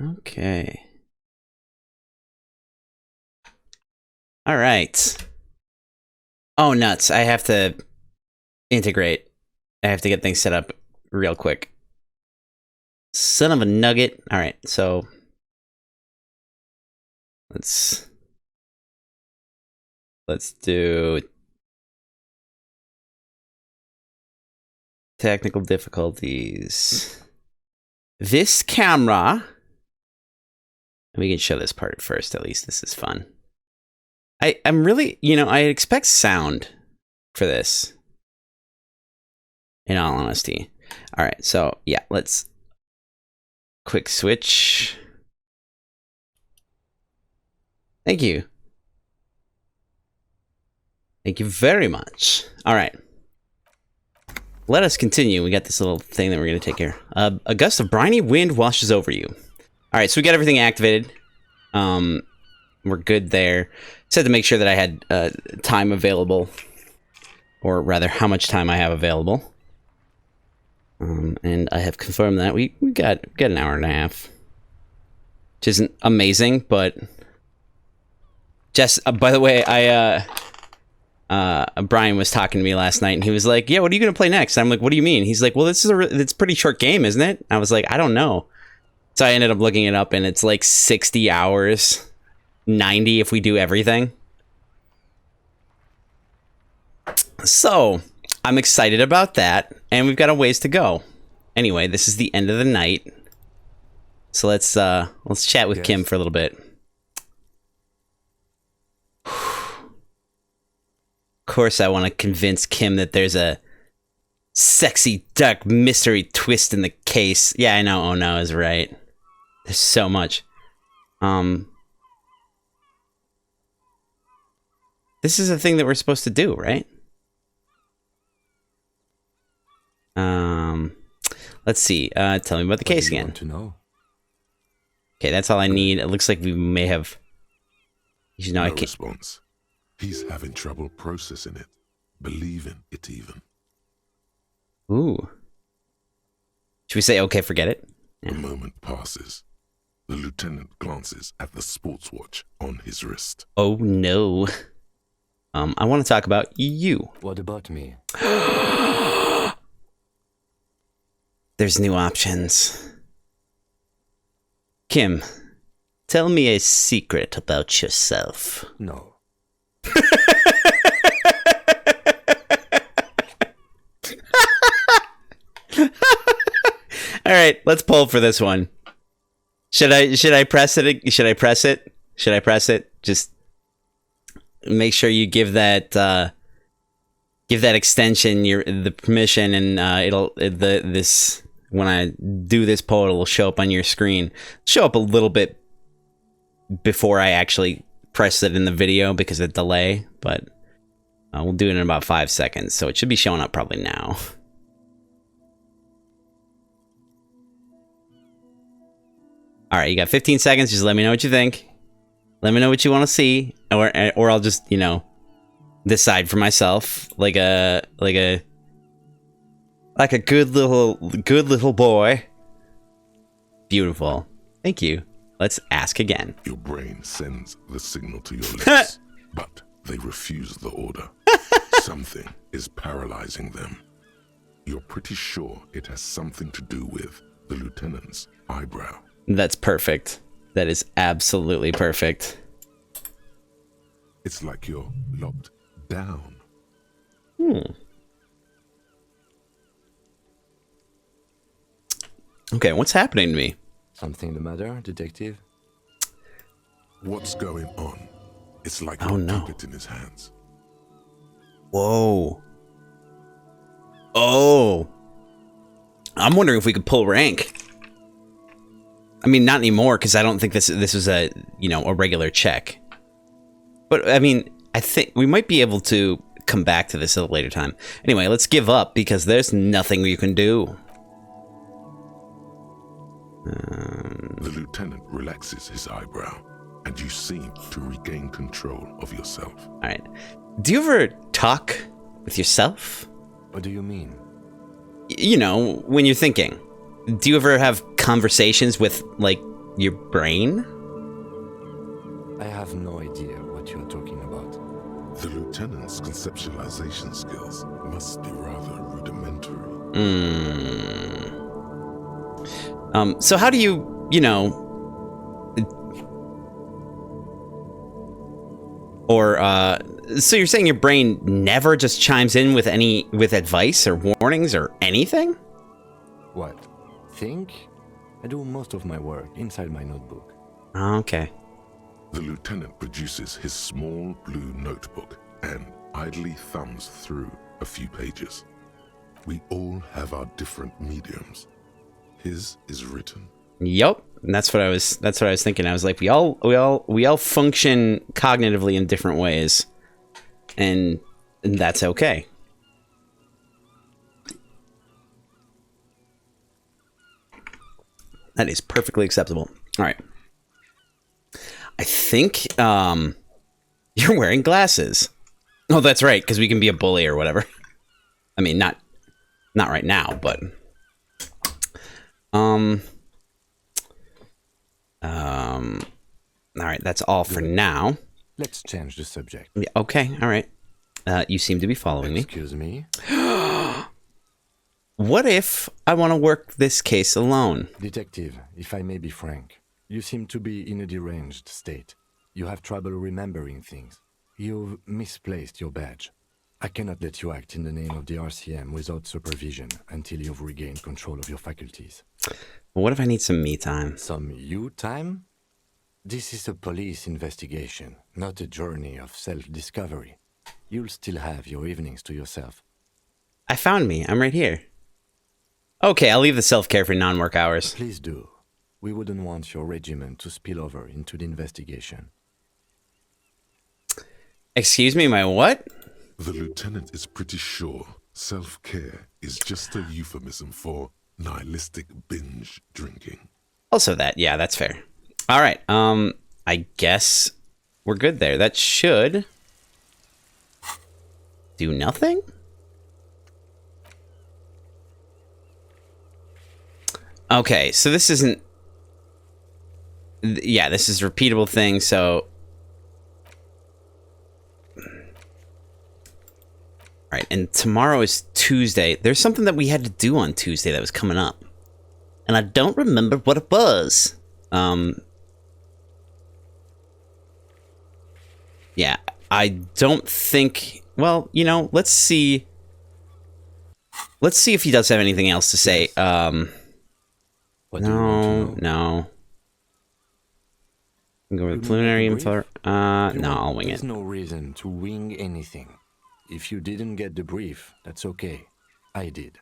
Okay. All right. Oh, nuts. I have to integrate. I have to get things set up real quick. Son of a nugget. All right, so let's do technical difficulties. This camera. We can show this part first, at least. This is fun. I'm really, I expect sound for this. In all honesty. All right, so yeah, let's quick switch. Thank you. Thank you very much. All right. Let us continue. We got this little thing that we're going to take here. A gust of briny wind washes over you. All right, so we got everything activated. We're good there. Just had to make sure that I had time available. Or rather, how much time I have available. And I have confirmed that we got an hour and a half. Which isn't amazing, but... Jess, by the way, Brian was talking to me last night, and he was like, yeah, what are you going to play next? And I'm like, what do you mean? He's like, well, it's a pretty short game, isn't it? I was like, I don't know. So I ended up looking it up, and it's like 60 hours, 90 if we do everything. So I'm excited about that, and we've got a ways to go. Anyway, this is the end of the night. So let's chat with Kim for a little bit. Of course, I want to convince Kim that there's a sexy, dark mystery twist in the case. Yeah, I know. Oh no, is right. There's so much. This is a thing that we're supposed to do, right? Let's see. Tell me about the case again. Want to know? Okay, that's all I need. It looks like we may have. No response. He's having trouble processing it, believing it even. Ooh. Should we say, okay, forget it? Yeah. A moment passes. The lieutenant glances at the sports watch on his wrist. Oh, no. I want to talk about you. What about me? There's new options. Kim, tell me a secret about yourself. No. All right, let's poll for this one. Should I press it? Should I press it? Should I press it? Just make sure you give that extension the permission, and this when I do this poll, it'll show up on your screen. Show up a little bit before I actually press it in the video because of the delay, but we'll do it in about 5 seconds, so it should be showing up probably now. All right, you got 15 seconds. Just let me know what you think. Let me know what you want to see, or I'll just decide for myself, like a good little boy. Beautiful. Thank you. Let's ask again. Your brain sends the signal to your lips, but they refuse the order. Something is paralyzing them. You're pretty sure it has something to do with the lieutenant's eyebrow. That's perfect. That is absolutely perfect. It's like you're locked down. Okay, what's happening to me? Something the matter, detective? What's going on? It's like oh no, keep it in his hands. Whoa. Oh. I'm wondering if we could pull rank. I mean, not anymore, because I don't think this was a regular check. But I mean, I think we might be able to come back to this at a later time. Anyway, let's give up because there's nothing you can do. The lieutenant relaxes his eyebrow, and you seem to regain control of yourself. All right. Do you ever talk with yourself? What do you mean? When you're thinking. Do you ever have conversations with, like, your brain? I have no idea what you're talking about. The lieutenant's conceptualization skills must be rather rudimentary. So how do you, you know... Or, so you're saying your brain never just chimes in with with advice or warnings or anything? What? Think? I do most of my work inside my notebook. Okay. The lieutenant produces his small blue notebook and idly thumbs through a few pages. We all have our different mediums. His is written. Yep. And that's what I was thinking. I was like, we all function cognitively in different ways. And that's okay. That is perfectly acceptable. All right. I think you're wearing glasses. Oh, that's right, because we can be a bully or whatever. I mean, not right now, but all right, that's all for now. Let's change the subject. Yeah, okay, all right. You seem to be following me. Excuse me? What if I want to work this case alone? Detective, if I may be frank, you seem to be in a deranged state. You have trouble remembering things. You've misplaced your badge. I cannot let you act in the name of the RCM without supervision until you've regained control of your faculties. What if I need some me time? Some you time? This is a police investigation, not a journey of self-discovery. You'll still have your evenings to yourself. I found me. I'm right here. Okay, I'll leave the self-care for non-work hours. Please do. We wouldn't want your regiment to spill over into the investigation. Excuse me, my what? The lieutenant is pretty sure self-care is just a euphemism for nihilistic binge drinking. Also that, yeah, that's fair. All right, I guess we're good there. That should do nothing? Okay, so this isn't... Yeah, this is a repeatable thing, so... Alright, and tomorrow is Tuesday. There's something that we had to do on Tuesday that was coming up. And I don't remember what it was. Yeah, I don't think... Well, you know, let's see... Let's see if he does have anything else to say. What do you want to know? No. Go with preliminary info. No, I'll wing it. There's no reason to wing anything. If you didn't get the brief, that's okay. I did.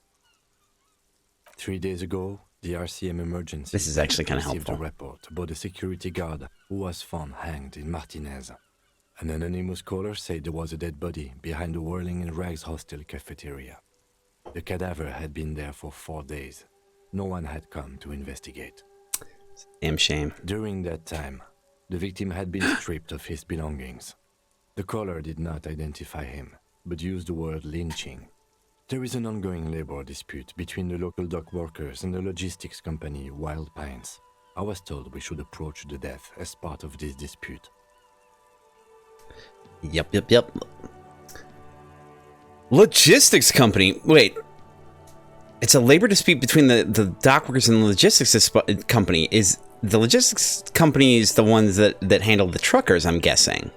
3 days ago, the RCM emergency... This is actually kind of received helpful. a report about a security guard who was found hanged in Martinez. An anonymous caller said there was a dead body behind the Whirling in Rags hostel cafeteria. The cadaver had been there for 4 days. No one had come to investigate. Damn shame. During that time, the victim had been stripped of his belongings. The caller did not identify him, but used the word lynching. There is an ongoing labor dispute between the local dock workers and the logistics company Wild Pines. I was told we should approach the death as part of this dispute. Yep. Logistics company. Wait. It's a labor dispute between the dock workers and the logistics company. Is the logistics company is the ones that handle the truckers, I'm guessing.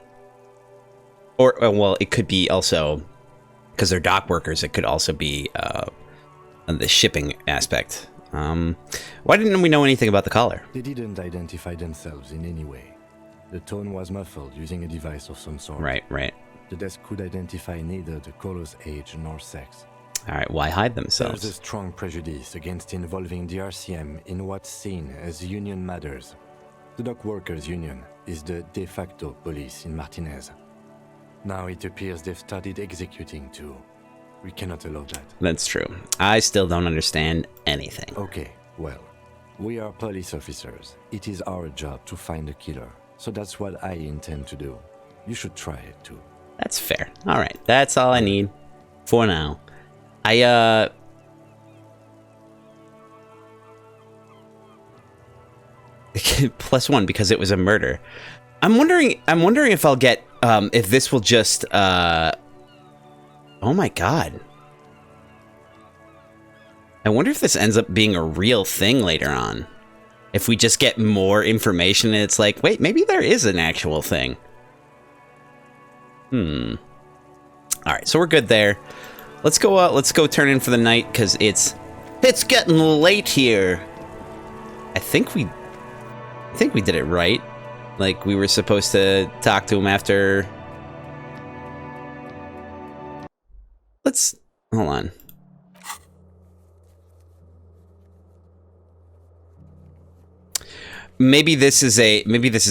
Or, well, it could be also, because they're dock workers, it could also be the shipping aspect. Why didn't we know anything about the caller? They didn't identify themselves in any way. The tone was muffled using a device of some sort. Right. The desk could identify neither the caller's age nor sex. All right, why hide There's a themselves? strong prejudice against involving the RCM in what's seen as union matters. The dock workers' union is the de facto police in Martinez. Now it appears they've started executing too. We cannot allow that. That's true. I still don't understand anything. Okay, well, we are police officers. It is our job to find the killer. So that's what I intend to do. You should try it too. That's fair. All right, that's all I need for now. +1 because it was a murder. I'm wondering if I'll get, if this will just, oh my god. I wonder if this ends up being a real thing later on. If we just get more information and it's like, wait, maybe there is an actual thing. Alright, so we're good there. Let's go turn in for the night, because it's getting late here. I think we did it right. Like, we were supposed to talk to him after... Hold on. Maybe this is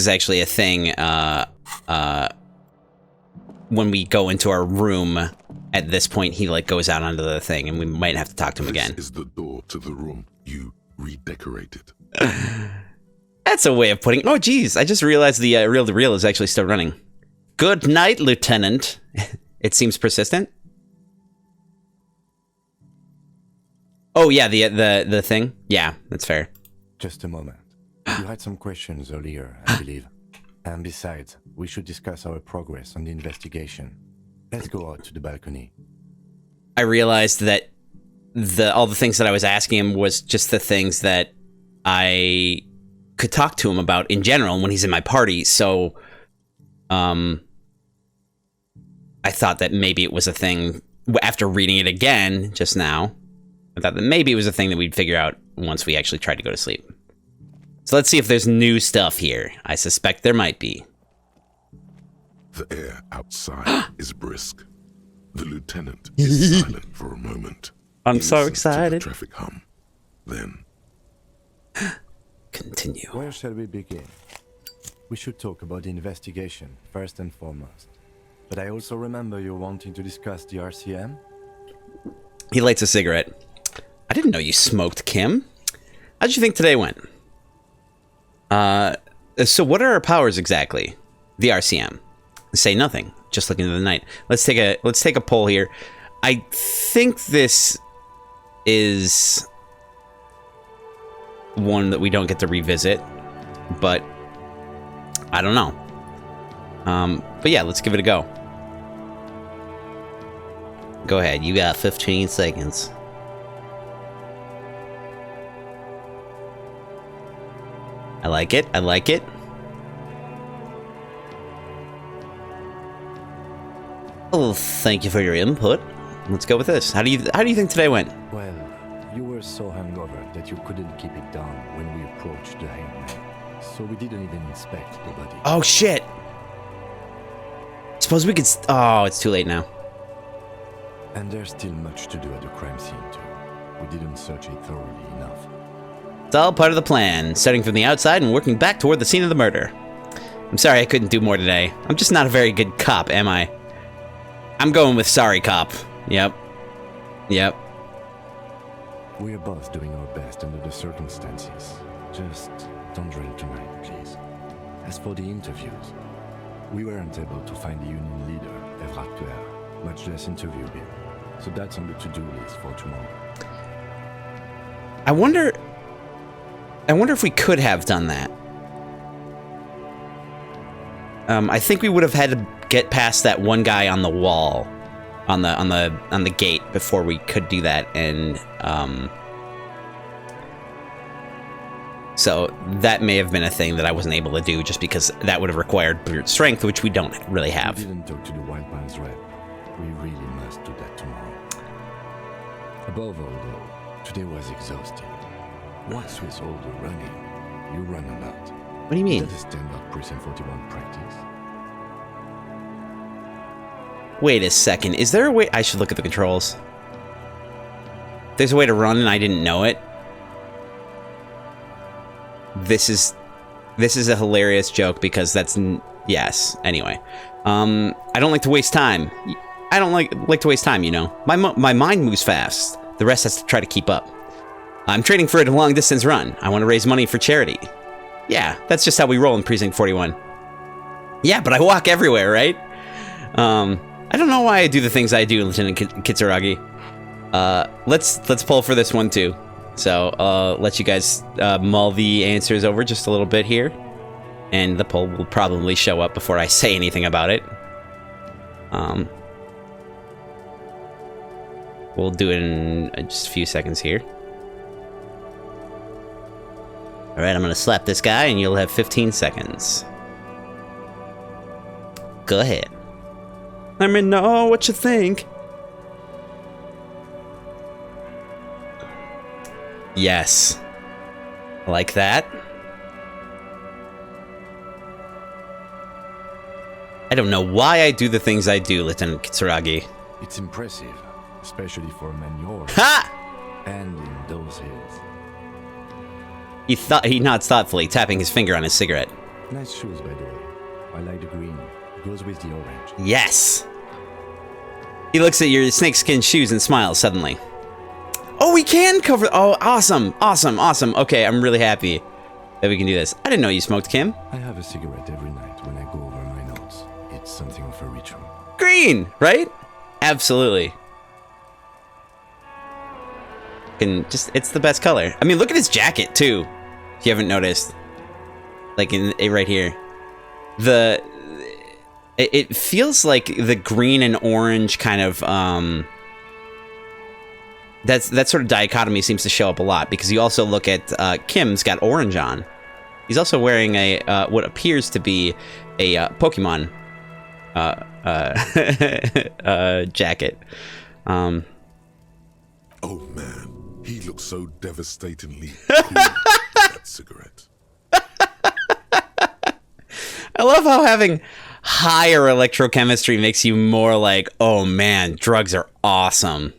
actually a thing, when we go into our room, at this point, he, like, goes out onto the thing, and we might have to talk to him again. This is the door to the room you redecorated. That's a way of putting... Oh, geez, I just realized the reel-to-reel is actually still running. Good night, Lieutenant. It seems persistent. Oh, yeah, the thing? Yeah, that's fair. Just a moment. You had some questions earlier, I believe. And besides, we should discuss our progress on the investigation. Let's go out to the balcony. I realized that all the things that I was asking him was just the things that I could talk to him about in general when he's in my party, so I thought that maybe it was a thing, after reading it again just now, I thought that maybe it was a thing that we'd figure out once we actually tried to go to sleep. So let's see if there's new stuff here. I suspect there might be. The air outside is brisk. The lieutenant is silent for a moment. I'm He so listens to the excited. traffic hum. Then, Continue. Where shall we begin? We should talk about the investigation, first and foremost. But I also remember you wanting to discuss the RCM? He lights a cigarette. I didn't know you smoked, Kim. How'd you think today went? So what are our powers exactly? The RCM. Say nothing. Just look into the night. Let's take a poll here. I think this is one that we don't get to revisit, but I don't know. But yeah, let's give it a go. Go ahead. You got 15 seconds. I like it. I like it. Well, thank you for your input. Let's go with this. How do you think today went? Well, you were so hungover that you couldn't keep it down when we approached the hangman. So we didn't even inspect the body. Oh shit! Suppose we could. Oh, it's too late now. And there's still much to do at the crime scene too. We didn't search it thoroughly enough. It's all part of the plan, starting from the outside and working back toward the scene of the murder. I'm sorry I couldn't do more today. I'm just not a very good cop, am I? I'm going with sorry cop. Yep. Yep. We're both doing our best under the circumstances. Just don't drink tonight, please. As for the interviews, we weren't able to find the union leader, Revachol, much less interview him. So that's on the to-do list for tomorrow. I wonder if we could have done that. I think we would have had to get past that one guy on the wall, on the gate before we could do that, and so that may have been a thing that I wasn't able to do just because that would have required brute strength, which we don't really have. We didn't talk to the Wild Pines rep. We really must do that tomorrow. Above all, though, today was exhausting. What's with all the running? You run a lot. What do you mean? Is that a standard Precinct 41 practice? Wait a second. Is there a way... I should look at the controls. There's a way to run and I didn't know it. This is a hilarious joke because that's... Yes. Anyway. I don't like to waste time. I don't like to waste time, you know. My mind moves fast. The rest has to try to keep up. I'm training for a long-distance run. I want to raise money for charity. Yeah, that's just how we roll in Precinct 41. Yeah, but I walk everywhere, right? I don't know why I do the things I do, Lieutenant Kitsuragi. Let's pull for this one too. So I'll let you guys mull the answers over just a little bit here. And the poll will probably show up before I say anything about it. We'll do it in just a few seconds here. Alright, I'm gonna slap this guy and you'll have 15 seconds. Go ahead. Let me know what you think. Yes. Like that. I don't know why I do the things I do, Lieutenant Kitsuragi. It's impressive, especially for a man your Ha! and in those hills. He nods thoughtfully, tapping his finger on his cigarette. Nice shoes, by the way. I like the green. Goes with the orange. Yes! He looks at your snakeskin shoes and smiles suddenly. Oh, we can cover... Oh, awesome! Awesome, awesome. Okay, I'm really happy that we can do this. I didn't know you smoked, Kim. I have a cigarette every night when I go over my notes. It's something of a ritual. Green, right? Absolutely. And just, it's the best color. I mean, look at his jacket, too. If you haven't noticed. Like, right here. It feels like the green and orange kind of, that sort of dichotomy seems to show up a lot, because you also look at, Kim's got orange on. He's also wearing a, what appears to be a, Pokemon, jacket. Oh man, he looks so devastatingly cool with that cigarette. I love how having higher electrochemistry makes you more like, oh man, drugs are awesome.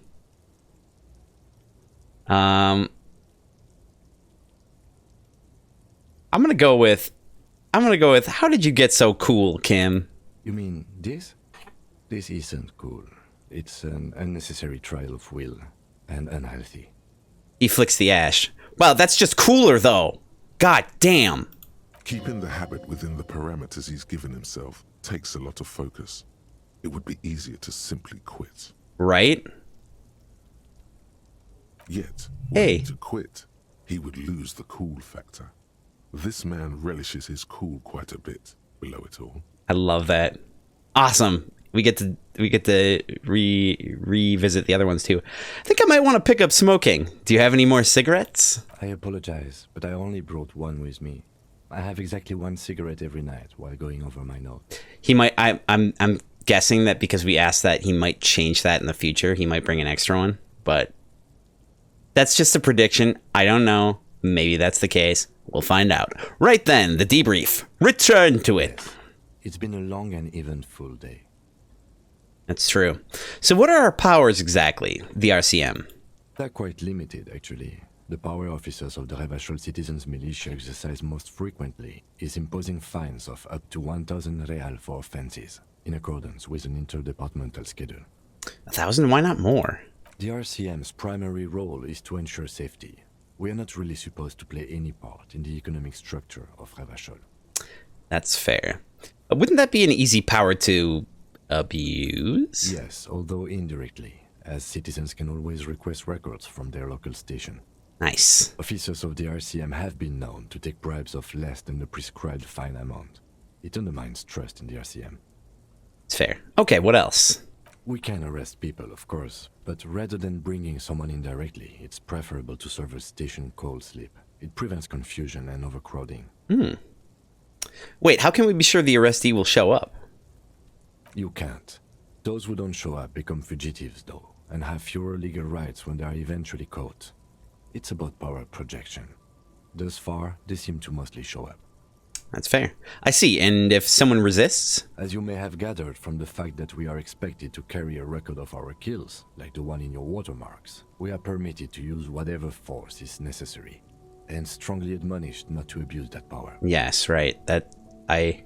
I'm gonna go with, how did you get so cool, Kim? You mean this? This isn't cool. It's an unnecessary trial of will and unhealthy. He flicks the ash. Wow, that's just cooler though. God damn. Keeping the habit within the parameters he's given himself takes a lot of focus. It would be easier to simply quit. Right? Yet, Hey. were he to quit, he would lose the cool factor. This man relishes his cool quite a bit below it all. I love that. Awesome. We get to revisit the other ones too. I think I might want to pick up smoking. Do you have any more cigarettes? I apologize, but I only brought one with me. I have exactly one cigarette every night while going over my notes. He might. I'm guessing that because we asked that, he might change that in the future. He might bring an extra one, but that's just a prediction. I don't know. Maybe that's the case. We'll find out. Right then, the debrief. Return to it. It's been a long and eventful day. That's true. So what are our powers exactly, the RCM? They're quite limited, actually. The power officers of the Revachol Citizens Militia exercise most frequently is imposing fines of up to 1,000 real for offenses, in accordance with an interdepartmental schedule. 1,000? Why not more? The RCM's primary role is to ensure safety. We are not really supposed to play any part in the economic structure of Revachol. That's fair. Wouldn't that be an easy power to abuse? Yes, although indirectly, as citizens can always request records from their local station. Nice. Officers of the RCM have been known to take bribes of less than the prescribed fine amount. It undermines trust in the RCM. It's fair. Okay, what else? We can arrest people, of course, but rather than bringing someone in directly, it's preferable to serve a station cold sleep. It prevents confusion and overcrowding. Wait, how can we be sure the arrestee will show up? You can't. Those who don't show up become fugitives, though, and have fewer legal rights when they are eventually caught. It's about power projection. Thus far, they seem to mostly show up. That's fair. I see, and if someone resists? As you may have gathered from the fact that we are expected to carry a record of our kills, like the one in your watermarks, we are permitted to use whatever force is necessary, and strongly admonished not to abuse that power. Yes, right. I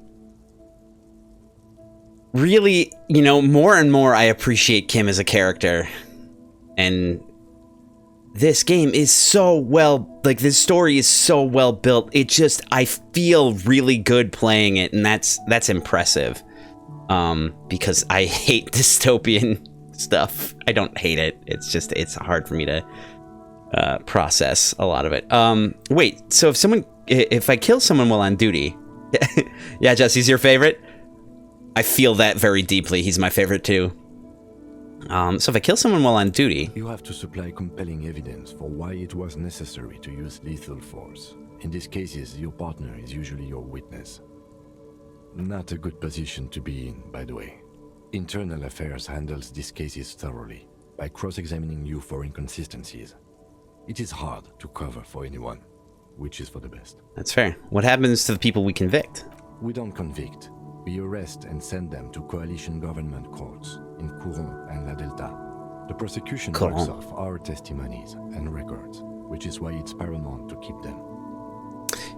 really, more and more I appreciate Kim as a character. And this game is so well, this story is so well built. I feel really good playing it, and that's impressive. Because I hate dystopian stuff. I don't hate it. It's hard for me to process a lot of it. Wait, so if I kill someone while on duty, yeah, Jesse's your favorite? I feel that very deeply. He's my favorite too. So if I kill someone while on duty... You have to supply compelling evidence for why it was necessary to use lethal force. In these cases, your partner is usually your witness. Not a good position to be in, by the way. Internal Affairs handles these cases thoroughly, by cross-examining you for inconsistencies. It is hard to cover for anyone, which is for the best. That's fair. What happens to the people we convict? We don't convict. We arrest and send them to coalition government courts in Courant and La Delta. The prosecution works off our testimonies and records, which is why it's paramount to keep them.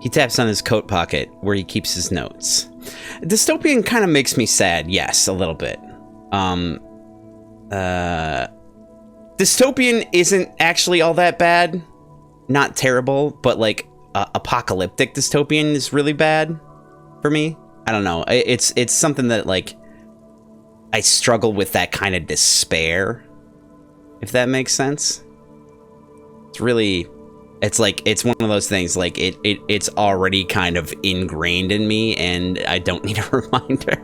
He taps on his coat pocket where he keeps his notes. Dystopian kind of makes me sad, yes, a little bit. Dystopian isn't actually all that bad. Not terrible, but like apocalyptic dystopian is really bad for me. I don't know. It's something that like I struggle with, that kind of despair, if that makes sense. It's really, it's like, it's one of those things, like it's already kind of ingrained in me and I don't need a reminder.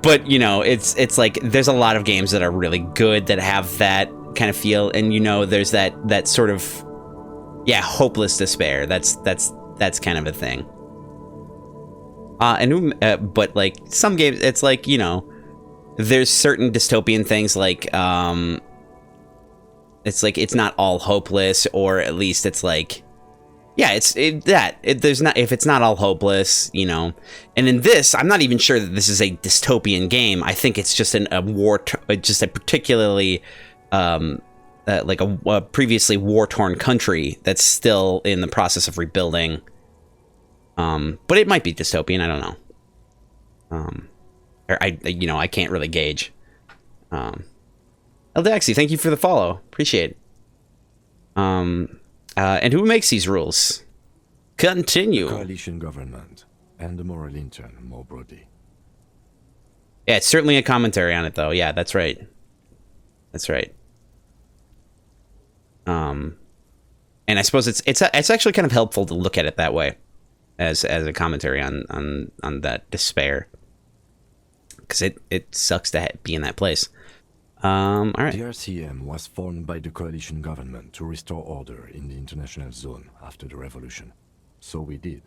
But you know, it's like there's a lot of games that are really good that have that kind of feel, and you know, there's that sort of, yeah, hopeless despair. That's kind of a thing. But like some games, it's like, you know, there's certain dystopian things like it's like it's not all hopeless, or at least it's like, yeah, there's not, if it's not all hopeless, you know. And in this, I'm not even sure that this is a dystopian game. I think it's just just a particularly like a previously war-torn country that's still in the process of rebuilding. But it might be dystopian. I don't know. Or you know, I can't really gauge. Eldaxi, thank you for the follow. Appreciate it. And who makes these rules? Continue. The coalition government and the moral intern, more broadly. Yeah, it's certainly a commentary on it, though. Yeah, that's right. That's right. And I suppose it's actually kind of helpful to look at it that way, as a commentary on that despair, because it sucks to be in that place. All right. The RCM was formed by the coalition government to restore order in the international zone after the revolution. So we did.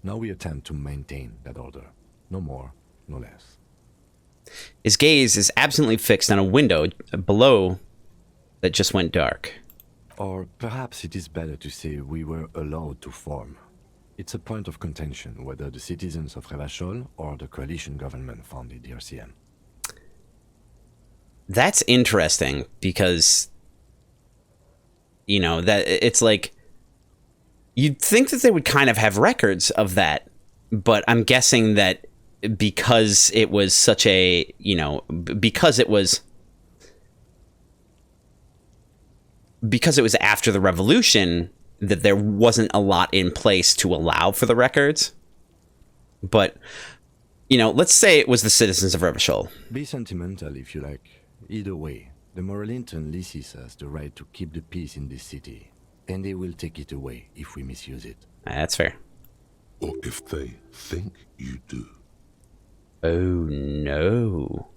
Now we attempt to maintain that order. No more, no less. His gaze is absently fixed on a window below that just went dark. Or perhaps it is better to say we were allowed to form. It's a point of contention whether the citizens of Revachol or the coalition government founded the RCM. That's interesting, because, you know, that it's like, you'd think that they would kind of have records of that, but I'm guessing that because it was such a, you know, because it was after the revolution, that there wasn't a lot in place to allow for the records. But, you know, let's say it was the citizens of Revachol. Be sentimental if you like. Either way, the moral intern leases us the right to keep the peace in this city, and they will take it away if we misuse it. That's fair. Or if they think you do. Oh no.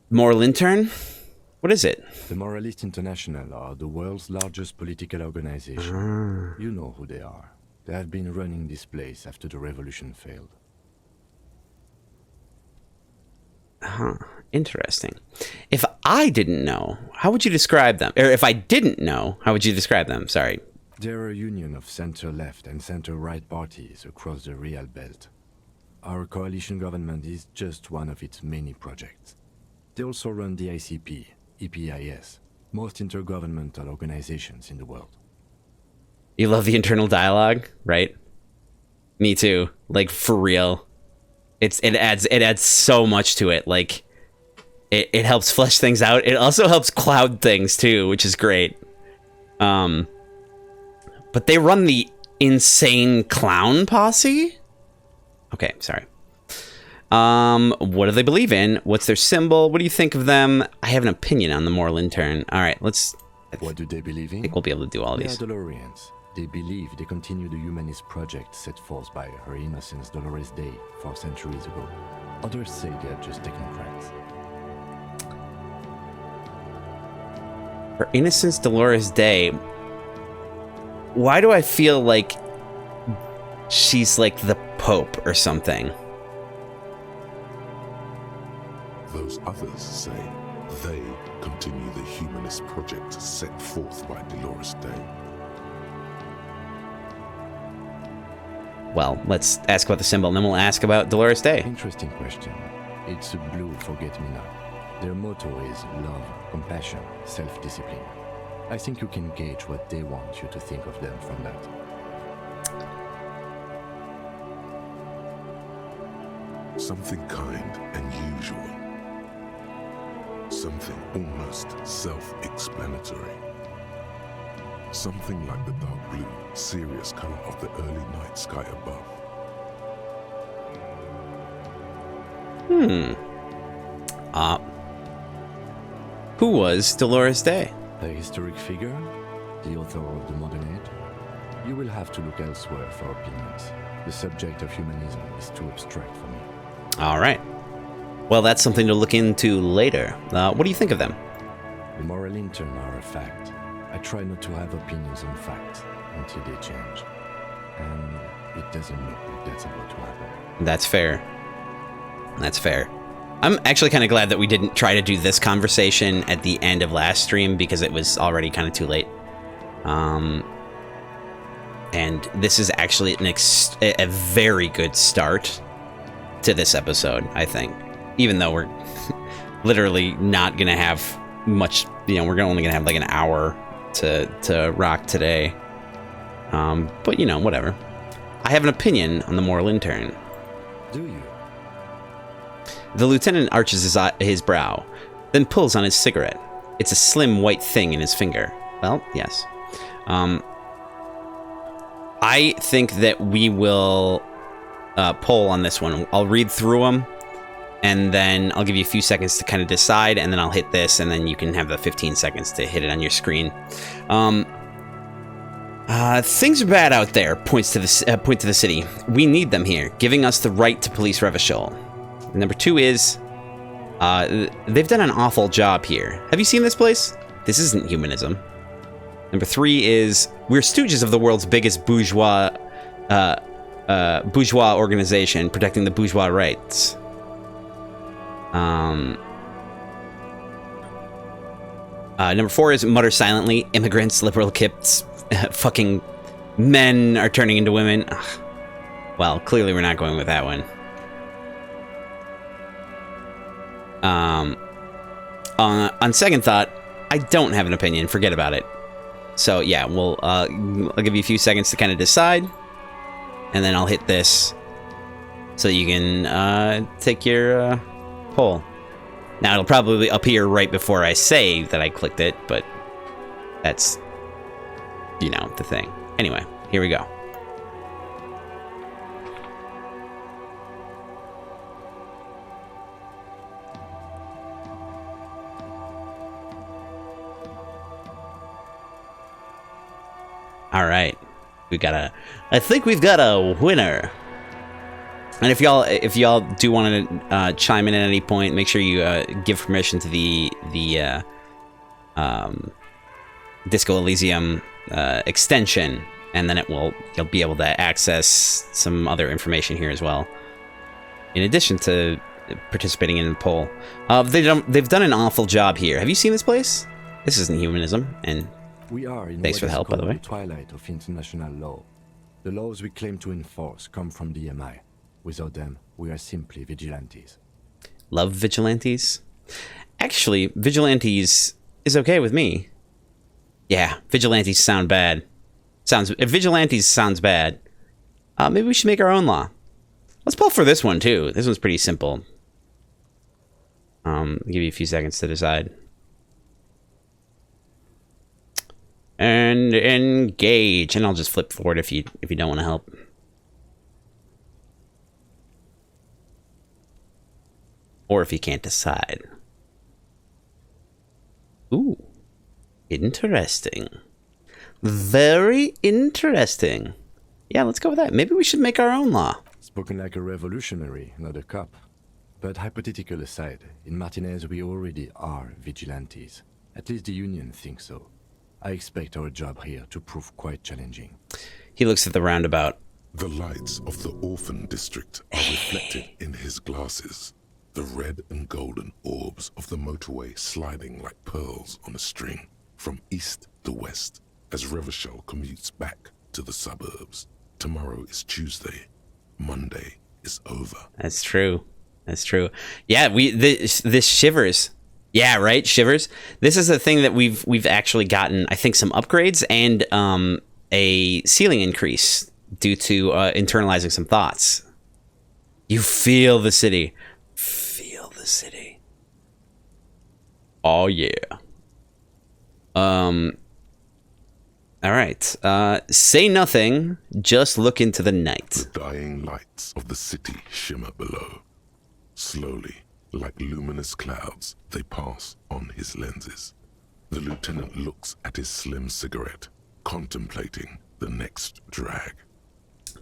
Moral intern? What is it? The Moralist International are the world's largest political organization. You know who they are. They have been running this place after the revolution failed. Huh. Interesting. If I didn't know, how would you describe them? Or if I didn't know, how would you describe them? Sorry. They're a union of center-left and center-right parties across the Real Belt. Our coalition government is just one of its many projects. They also run the ICP, EPIS, most intergovernmental organizations in the world. You love the internal dialogue, right? Me too. Like, for real. It adds so much to it. Like, it helps flesh things out. It also helps cloud things too, which is great. But they run the insane clown posse? Okay, sorry. What do they believe in? What's their symbol? What do you think of them? I have an opinion on the moral intern. All right, let's What do they believe in? I think we'll be able to do all of They are these. Dolorians. They believe they continue the humanist project set forth by Her Innocence Dolores Day 4 centuries ago. Others say they are just technocrats. For Innocence Dolores Day, why do I feel like she's like the Pope or something? Those others say they continue the humanist project set forth by Dolores Day. Well, let's ask about the symbol, and then we'll ask about Dolores Day. Interesting question. It's a blue forget-me-not. Their motto is love, compassion, self-discipline. I think you can gauge what they want you to think of them from that. Something kind and usual. Something almost self-explanatory. Something like the dark blue, serious color of the early night sky above. Who was Dolores Day? A historic figure? The author of the modern age? You will have to look elsewhere for opinions. The subject of humanism is too abstract for me. All right. Well, that's something to look into later. What do you think of them? The moral intern are a fact. I try not to have opinions on facts until they change. And it doesn't look like that's about to happen. That's fair. That's fair. I'm actually kind of glad that we didn't try to do this conversation at the end of last stream because it was already kind of too late. And this is actually a very good start to this episode, I think. Even though we're literally not going to have much, we're only going to have like an hour to rock today. But, whatever. I have an opinion on the moral intern. Do you? The lieutenant arches his brow, then pulls on his cigarette. It's a slim white thing in his finger. Well, yes. I think that we will poll on this one. I'll read through them, and then I'll give you a few seconds to kind of decide, and then I'll hit this, and then you can have the 15 seconds to hit it on your screen. Things are bad out there, point to the city. We need them here, giving us the right to police Revachol. Number 2 is, they've done an awful job here. Have you seen this place? This isn't humanism. Number 3 is, we're stooges of the world's biggest bourgeois organization, protecting the bourgeois rights. Number 4 is, mutter silently, immigrants, liberal kids, fucking men are turning into women. Ugh. Well, clearly we're not going with that one. On second thought, I don't have an opinion. Forget about it. So yeah, I'll give you a few seconds to kind of decide, and then I'll hit this so you can take your poll. Now it'll probably appear right before I say that I clicked it, but that's the thing. Anyway, here we go. All right, I think we've got a winner. And if y'all do want to chime in at any point, make sure you give permission to the Disco Elysium extension, and then you'll be able to access some other information here as well. In addition to participating in the poll, they've done an awful job here. Have you seen this place? This isn't humanism, and we are in thanks for the help, by the way. The twilight of international law. The laws we claim to enforce come from the MI. Without them, we are simply vigilantes. Love vigilantes? Actually, vigilantes is okay with me. Yeah, vigilantes sound bad. If vigilantes sounds bad, maybe we should make our own law. Let's pull for this one too. This one's pretty simple. I'll give you a few seconds to decide. And engage, and I'll just flip forward if you don't want to help. Or if you can't decide. Ooh. Interesting. Very interesting. Yeah, let's go with that. Maybe we should make our own law. Spoken like a revolutionary, not a cop. But hypothetical aside, in Martinez we already are vigilantes. At least the Union thinks so. I expect our job here to prove quite challenging. He looks at the roundabout. The lights of the orphan district are reflected in his glasses. The red and golden orbs of the motorway sliding like pearls on a string from east to west as Revachol commutes back to the suburbs. Tomorrow is Tuesday. Monday is over. That's true. That's true. Yeah, this shivers. Yeah, right, shivers. This is a thing that we've actually gotten, I think, some upgrades and a ceiling increase due to internalizing some thoughts. You feel the city. Feel the city. Oh yeah. All right. Say nothing. Just look into the night. The dying lights of the city shimmer below. Slowly, like luminous clouds, they pass on his lenses. The lieutenant looks at his slim cigarette, contemplating the next drag.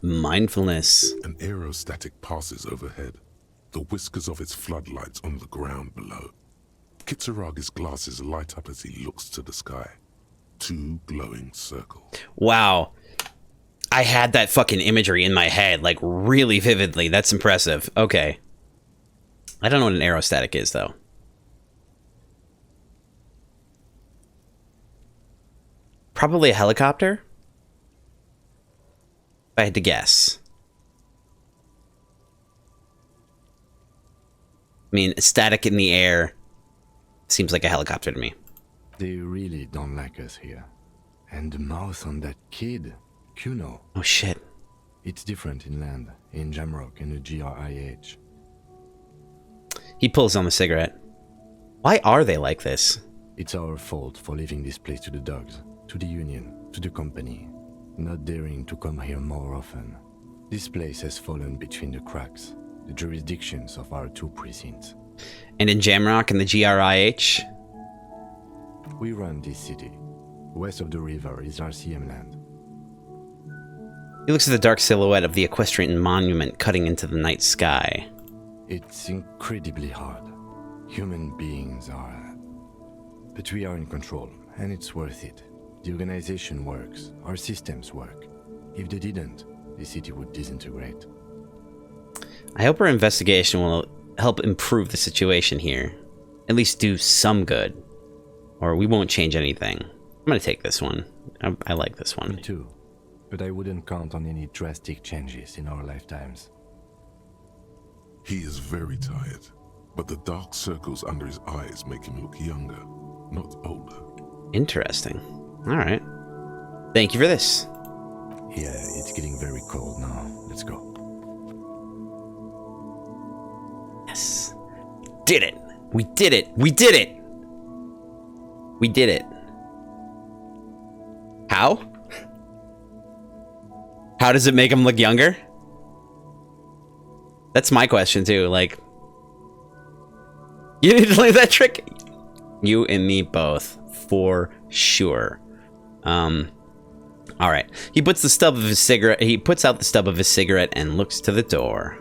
Mindfulness. An aerostatic passes overhead, the whiskers of its floodlights on the ground below. Kitsuragi's glasses light up as he looks to the sky. Two glowing circles. Wow. I had that fucking imagery in my head, like, really vividly. That's impressive. Okay. I don't know what an aerostatic is, though. Probably a helicopter? If I had to guess. I mean, static in the air seems like a helicopter to me. They really don't like us here. And the mouth on that kid, Kuno. Oh, shit. It's different inland, in Jamrock and the GRIH. He pulls on the cigarette. Why are they like this? It's our fault for leaving this place to the dogs, to the Union, to the company, not daring to come here more often. This place has fallen between the cracks, the jurisdictions of our two precincts. And in Jamrock and the GRIH? We run this city. West of the river is RCM land. He looks at the dark silhouette of the equestrian monument cutting into the night sky. It's incredibly hard. Human beings are... But we are in control, and it's worth it. The organization works, our systems work. If they didn't, the city would disintegrate. I hope our investigation will help improve the situation here. At least do some good. Or we won't change anything. I'm gonna take this one. I like this one. Me too. But I wouldn't count on any drastic changes in our lifetimes. He is very tired, but the dark circles under his eyes make him look younger, not older. Interesting. All right. Thank you for this. Yeah, it's getting very cold now. Let's go. Yes. Did it. We did it. We did it. We did it. How? How does it make him look younger? That's my question too. Like, you need to learn that trick. You and me both, for sure. All right. He puts the stub of his cigarette. He puts out the stub of his cigarette and looks to the door.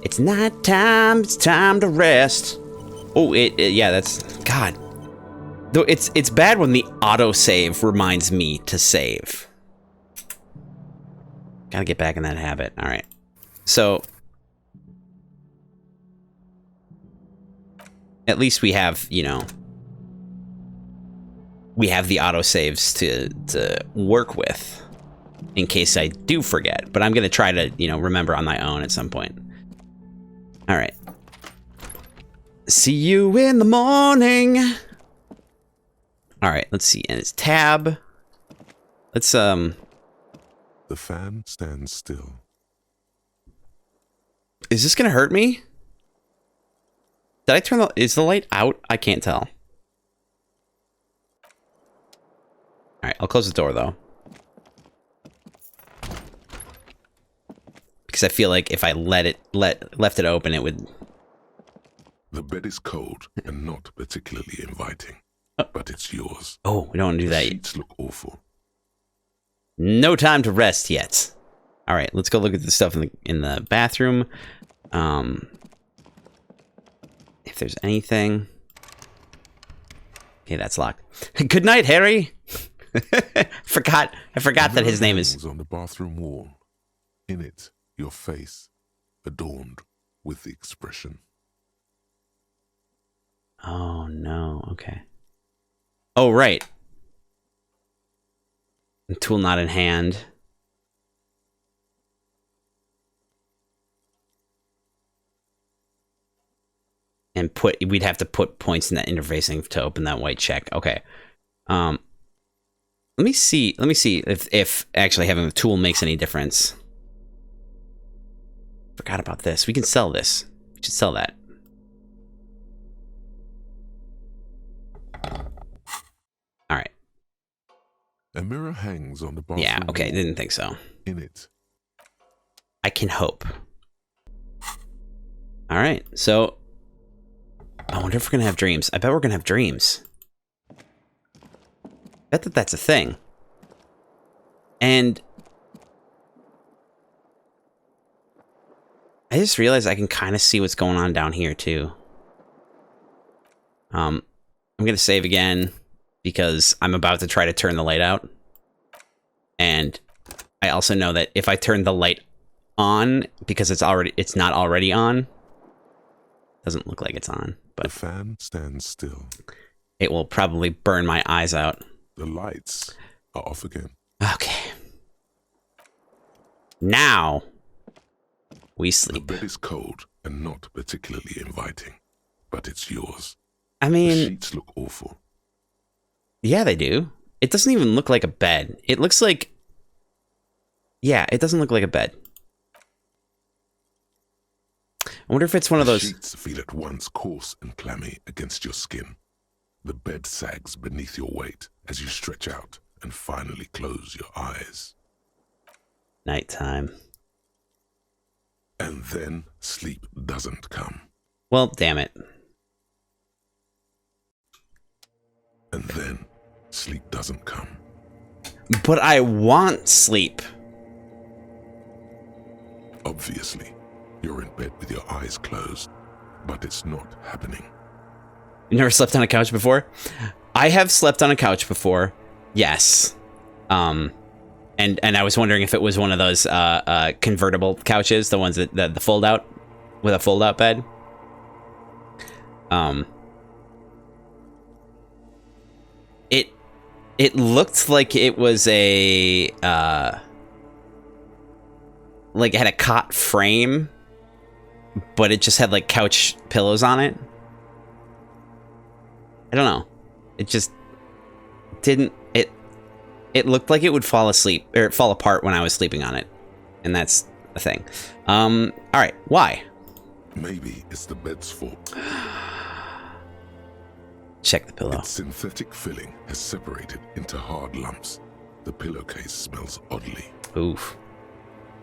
It's night time. It's time to rest. Oh, yeah. That's God. Though it's bad when the autosave reminds me to save. Gotta get back in that habit. All right. So, at least we have, you know, we have the autosaves to work with in case I do forget. But I'm going to try to, you know, remember on my own at some point. All right. See you in the morning. All right, let's see. And it's tab. Let's, The fan stands still. Is this gonna hurt me? Did I turn the... Is the light out? I can't tell. Alright, I'll close the door, though. Because I feel like if I left it open, it would... The bed is cold and not particularly inviting. but it's yours. Oh, we don't want to do The that yet. sheets look awful. No time to rest yet. All right, let's go look at the stuff in the bathroom. If there's anything. Okay, that's locked. Good night, Harry. I forgot that his name is. On the bathroom wall. In it, your face, adorned with the expression. Oh no. Okay. Oh right. Tool not in hand. And we'd have to put points in that interfacing to open that white check. Okay. Let me see if actually having the tool makes any difference. Forgot about this. We can sell this. We should sell that. All right. A mirror hangs on the bathroom Yeah, okay, wall. didn't think so. In it. I can hope. All right. So I wonder if we're going to have dreams. I bet we're going to have dreams. Bet that that's a thing. And I just realized I can kind of see what's going on down here too. I'm going to save again because I'm about to try to turn the light out. And I also know that if I turn the light on because it's not already on, doesn't look like it's on, but The fan stands still. it will probably burn my eyes out. The lights are off again. Okay. Now we The sleep. bed is cold and not particularly inviting, but it's yours. I The mean, sheets look awful. yeah, they do. It doesn't even look like a bed. It looks like... Yeah, it doesn't look like a bed. I wonder if it's one of The those... sheets feel at once coarse and clammy against your skin. The bed sags beneath your weight as you stretch out and finally close your eyes. Nighttime. And then sleep doesn't come. Well, damn it. And then sleep doesn't come. But I want sleep. Obviously, you're in bed with your eyes closed, but it's not happening. You never slept on a couch before? I have slept on a couch before. Yes. And I was wondering if it was one of those convertible couches, the ones that the fold out with a fold out bed. It looked like it was a like it had a cot frame, but it just had like couch pillows on it. I don't know. It just didn't. It looked like it would fall asleep or fall apart when I was sleeping on it, and that's a thing. All right, why? Maybe it's the bed's fault. Check the pillow. Its synthetic filling has separated into hard lumps. The pillowcase smells oddly. Oof.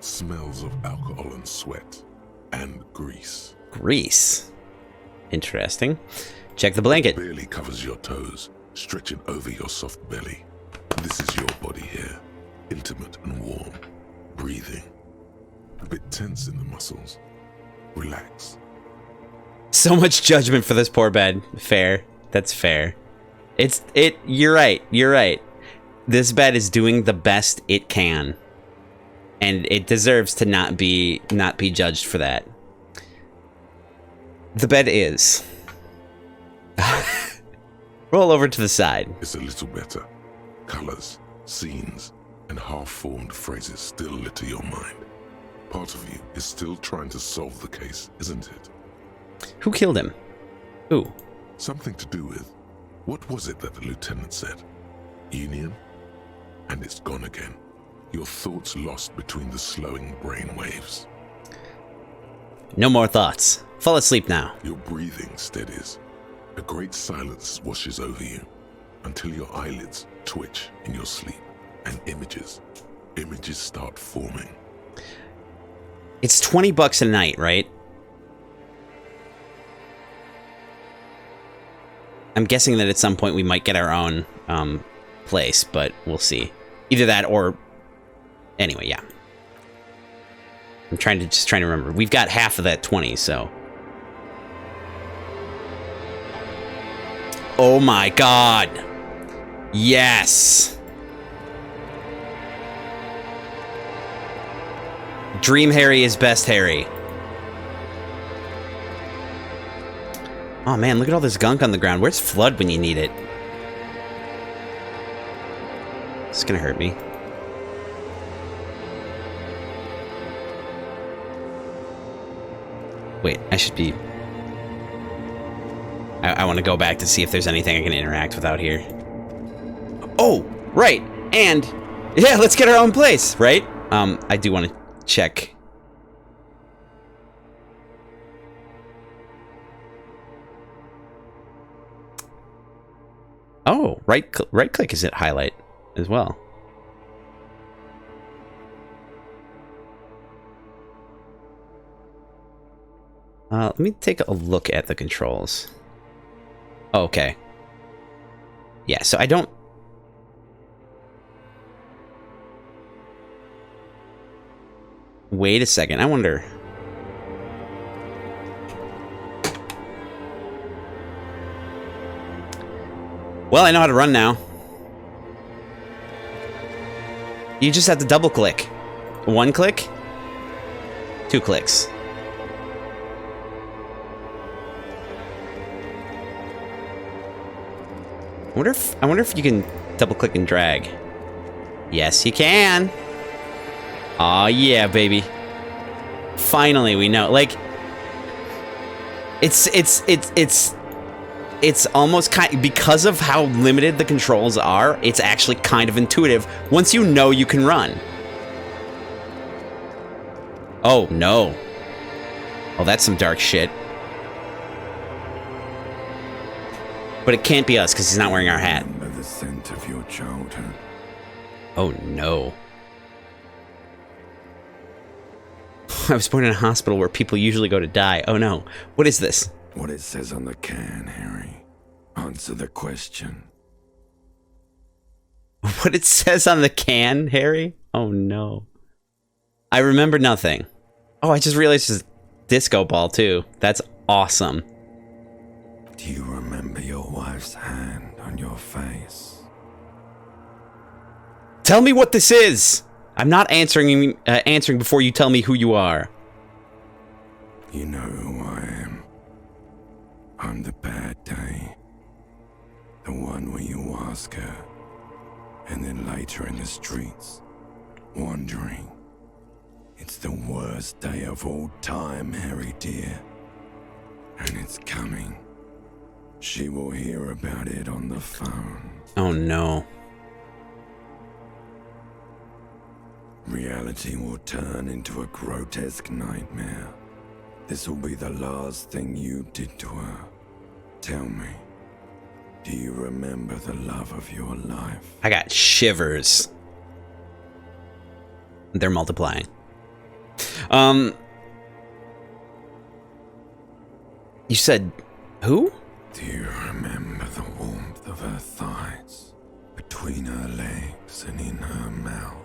Smells of alcohol and sweat and grease. Grease. Interesting. Check the blanket. Barely covers your toes, stretching over your soft belly. This is your body here, intimate and warm, breathing. A bit tense in the muscles. Relax. So much judgment for this poor bed. Fair. That's fair. You're right. You're right. This bed is doing the best it can. And it deserves to not be judged for that. The bed is. Roll over to the side. It's a little better. Colors, scenes, and half-formed phrases still litter your mind. Part of you is still trying to solve the case, isn't it? Who killed him? Who? Something to do with, what was it that the lieutenant said? Union? And it's gone again. Your thoughts lost between the slowing brain waves. No more thoughts. Fall asleep now. Your breathing steadies. A great silence washes over you until your eyelids twitch in your sleep and images start forming. It's $20 a night, right? I'm guessing that at some point we might get our own place, but we'll see. Either that or... Anyway, yeah. I'm trying to remember. We've got half of that 20, so... Oh my god! Yes! Dream Harry is best Harry. Oh man, look at all this gunk on the ground. Where's Flood when you need it? It's gonna hurt me. Wait, I should be... I want to go back to see if there's anything I can interact with out here. Oh, right. And, yeah, let's get our own place, right? I do want to check. Oh, right click is at highlight as well. Let me take a look at the controls. Oh, okay. Yeah, so I don't... Wait a second, I wonder... Well, I know how to run now. You just have to double click. 1 click? 2 clicks. I wonder if you can double click and drag. Yes, you can. Aw, yeah, baby. Finally, we know. Like, it's almost kind, because of how limited the controls are, it's actually kind of intuitive once you know you can run. Oh, no. Oh, that's some dark shit. But it can't be us, because he's not wearing our hat. Remember the scent of your childhood. Oh, no. I was born in a hospital where people usually go to die. Oh, no. What is this? What it says on the can, Harry. Answer the question. What it says on the can, Harry? Oh, no. I remember nothing. Oh, I just realized it's a disco ball, too. That's awesome. Do you remember your wife's hand on your face? Tell me what this is! I'm not answering before you tell me who you are. You know who I am. I'm the bad day. The one where you ask her, and then later in the streets, wandering. It's the worst day of all time, Harry dear. And it's coming. She will hear about it on the phone. Oh no. Reality will turn into a grotesque nightmare. This will be the last thing you did to her. Tell me, do you remember the love of your life? I got shivers. They're multiplying. You said who? Do you remember the warmth of her thighs, between her legs and in her mouth?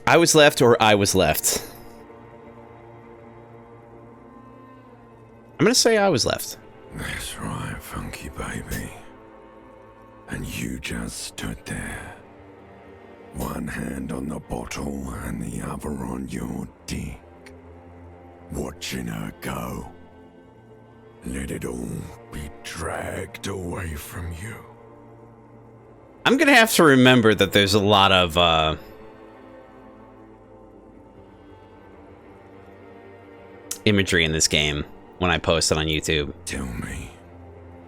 I was left or I was left? I'm gonna say I was left. That's right, funky baby. And you just stood there. One hand on the bottle and the other on your dick. Watching her go. Let it all be dragged away from you. I'm gonna have to remember that there's a lot of, imagery in this game when I post it on YouTube. Tell me,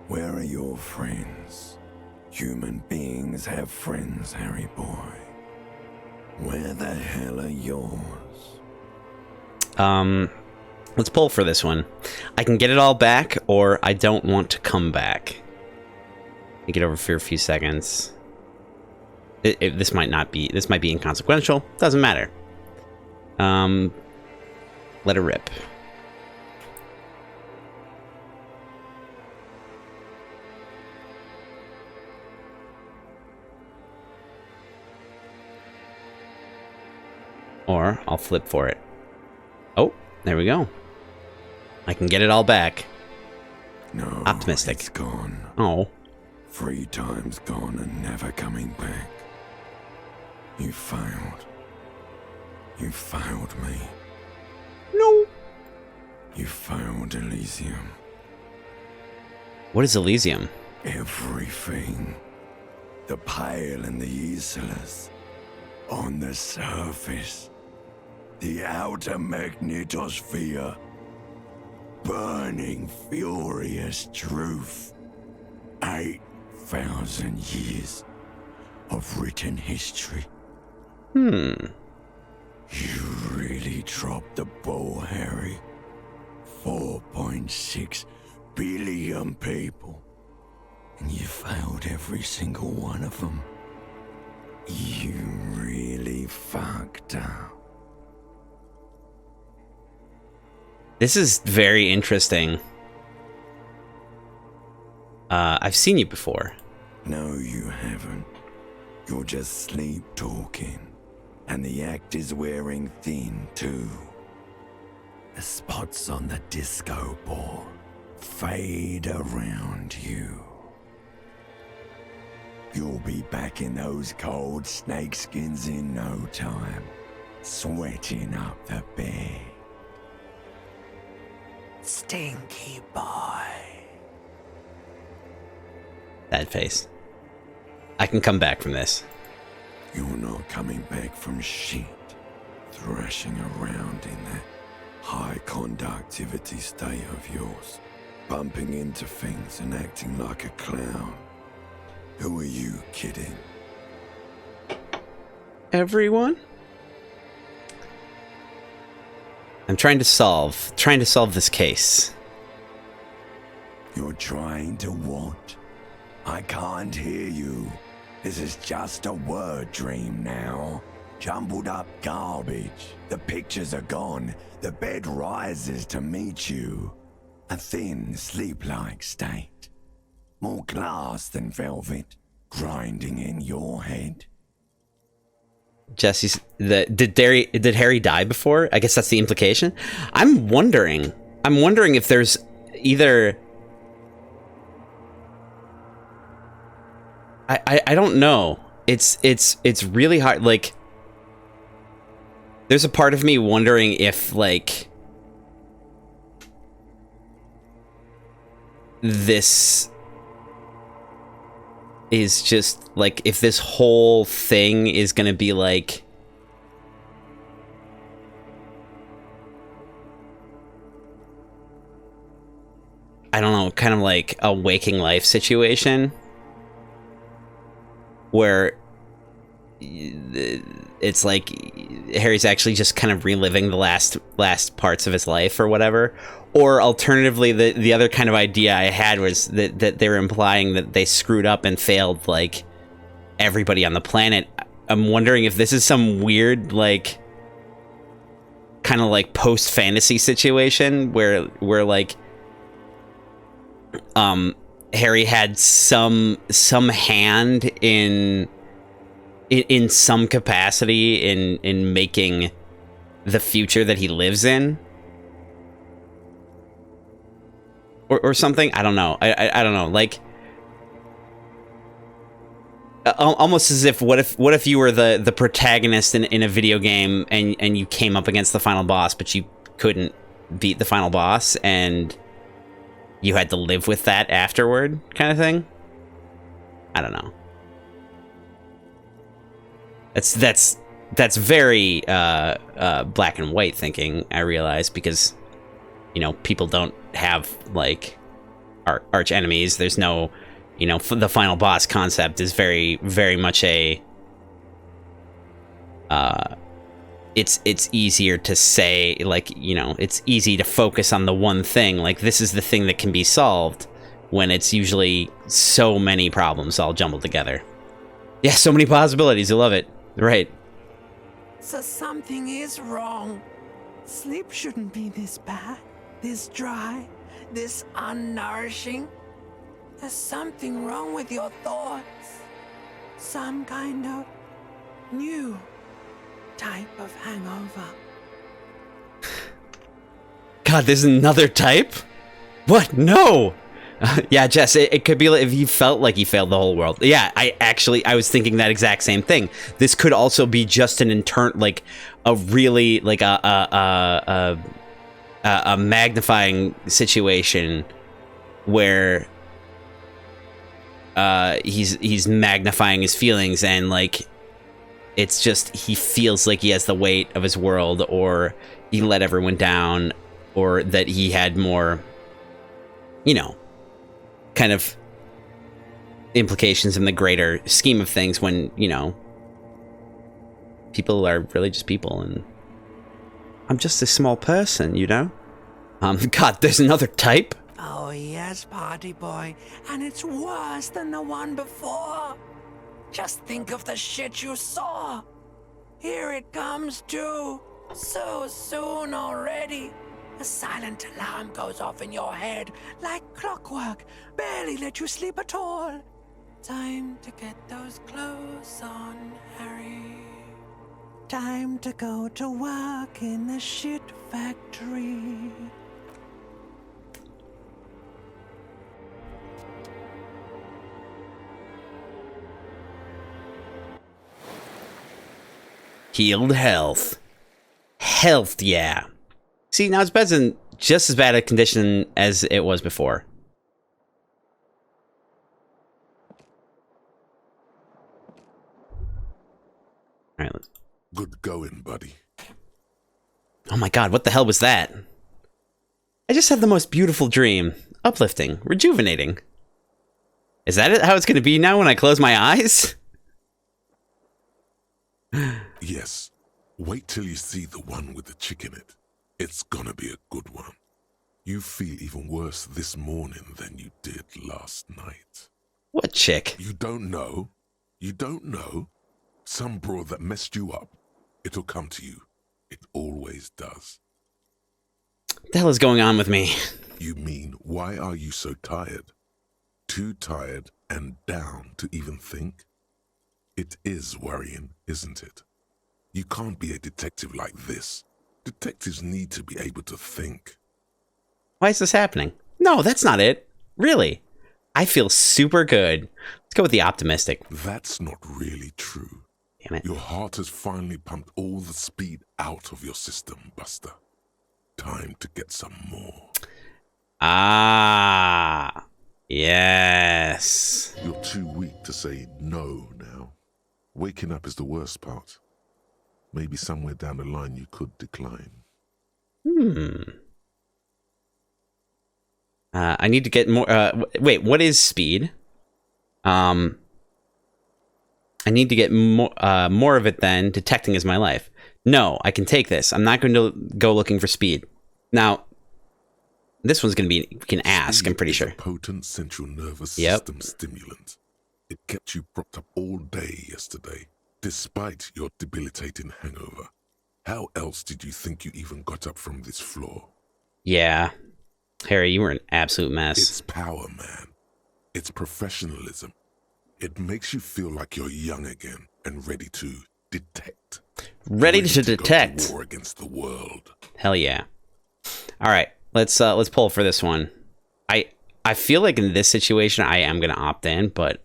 where are your friends? Human beings have friends, Harry boy. Where the hell are yours? Let's pull for this one. I can get it all back, or I don't want to come back. Let me get over for a few seconds. This might be inconsequential. Doesn't matter. Let it rip. Or I'll flip for it. Oh, there we go. I can get it all back. No, Optimistic. it's gone. Oh. 3 times gone and never coming back. You failed. You failed me. No. You failed Elysium. What is Elysium? Everything. The pale and the useless. On the surface. The outer magnetosphere. Burning, furious truth. 8,000 years of written history. Hmm. You really dropped the ball, Harry. 4.6 billion people. And you failed every single one of them. You really fucked up. This is very interesting. I've seen you before. No, you haven't. You're just sleep talking. And the act is wearing thin, too. The spots on the disco ball fade around you. You'll be back in those cold snakeskins in no time, sweating up the bed. Stinky boy. That face. I can come back from this. You're not coming back from shit. Thrashing around in that high conductivity state of yours. Bumping into things and acting like a clown. Who are you kidding? Everyone? I'm trying to solve this case. You're trying to what? I can't hear you. This is just a word dream now. Jumbled up garbage. The pictures are gone. The bed rises to meet you. A thin, sleep-like state. More glass than velvet. Grinding in your head. Jesse's did Harry die before? I guess that's the implication. I'm wondering if there's either I don't know. It's really hard. Like, there's a part of me wondering if, like, this is just, like, if this whole thing is gonna be, like, I don't know, kind of like a Waking Life situation where it's like Harry's actually just kind of reliving the last parts of his life or whatever. Or alternatively, the other kind of idea I had was that they were implying that they screwed up and failed, like, everybody on the planet. I'm wondering if this is some weird, like, kind of like post-fantasy situation where like Harry had some hand in some capacity in making the future that he lives in, or something. I don't know. I don't know. Like, almost as if what if you were the protagonist in a video game and you came up against the final boss, but you couldn't beat the final boss and you had to live with that afterward, kind of thing. I don't know. That's very black and white thinking, I realize, because, you know, people don't have, like, arch enemies. There's no, you know, the final boss concept is very, very much a it's easier to say, like, you know, it's easy to focus on the one thing, like, this is the thing that can be solved, when it's usually so many problems all jumbled together. Yeah, so many possibilities. I love it. Right. So something is wrong. Sleep shouldn't be this bad, this dry, this unnourishing. There's something wrong with your thoughts. Some kind of new type of hangover. God, there's another type? What? No! Yeah, Jess, it could be like if he felt like he failed the whole world. Yeah, I was thinking that exact same thing. This could also be just an like a really like a magnifying situation where he's magnifying his feelings, and like it's just he feels like he has the weight of his world, or he let everyone down, or that he had more, you know, kind of implications in the greater scheme of things, when, you know, people are really just people, and I'm just a small person, you know? God, there's another type? Oh yes, party boy, and it's worse than the one before. Just think of the shit you saw. Here it comes too. So soon already. A silent alarm goes off in your head like clockwork, barely let you sleep at all. Time to get those clothes on, Harry. Time to go to work in the shit factory. Healed health. Health, yeah. See, now it's bed's in just as bad a condition as it was before. Alright, let's... Good going, buddy. Oh my god, what the hell was that? I just had the most beautiful dream. Uplifting. Rejuvenating. Is that how it's going to be now when I close my eyes? Yes. Wait till you see the one with the chick in it. It's gonna be a good one. You feel even worse this morning than you did last night. What chick? You don't know? You don't know? Some broad that messed you up. It'll come to you. It always does. What the hell is going on with me? You mean, why are you so tired? Too tired and down to even think? It is worrying, isn't it? You can't be a detective like this. Detectives need to be able to think. Why is this happening? No, that's not it. Really. I feel super good. Let's go with the optimistic. That's not really true. Damn it. Your heart has finally pumped all the speed out of your system, Buster. Time to get some more. Ah. Yes. You're too weak to say no now. Waking up is the worst part. Maybe somewhere down the line you could decline. I need to get more... wait, what is speed? I need to get more of it then. Detecting is my life. No, I can take this. I'm not going to go looking for speed. Now, this one's going to be... We can ask, I'm pretty sure. A potent central nervous system stimulant. It kept you propped up all day yesterday, despite your debilitating hangover. How else did you think you even got up from this floor? Yeah. Harry, you were an absolute mess. It's power, man. It's professionalism. It makes you feel like you're young again and ready to detect. Ready to detect. Go to war against the world. Hell yeah. All right, let's pull for this one. I feel like in this situation I am gonna opt in, but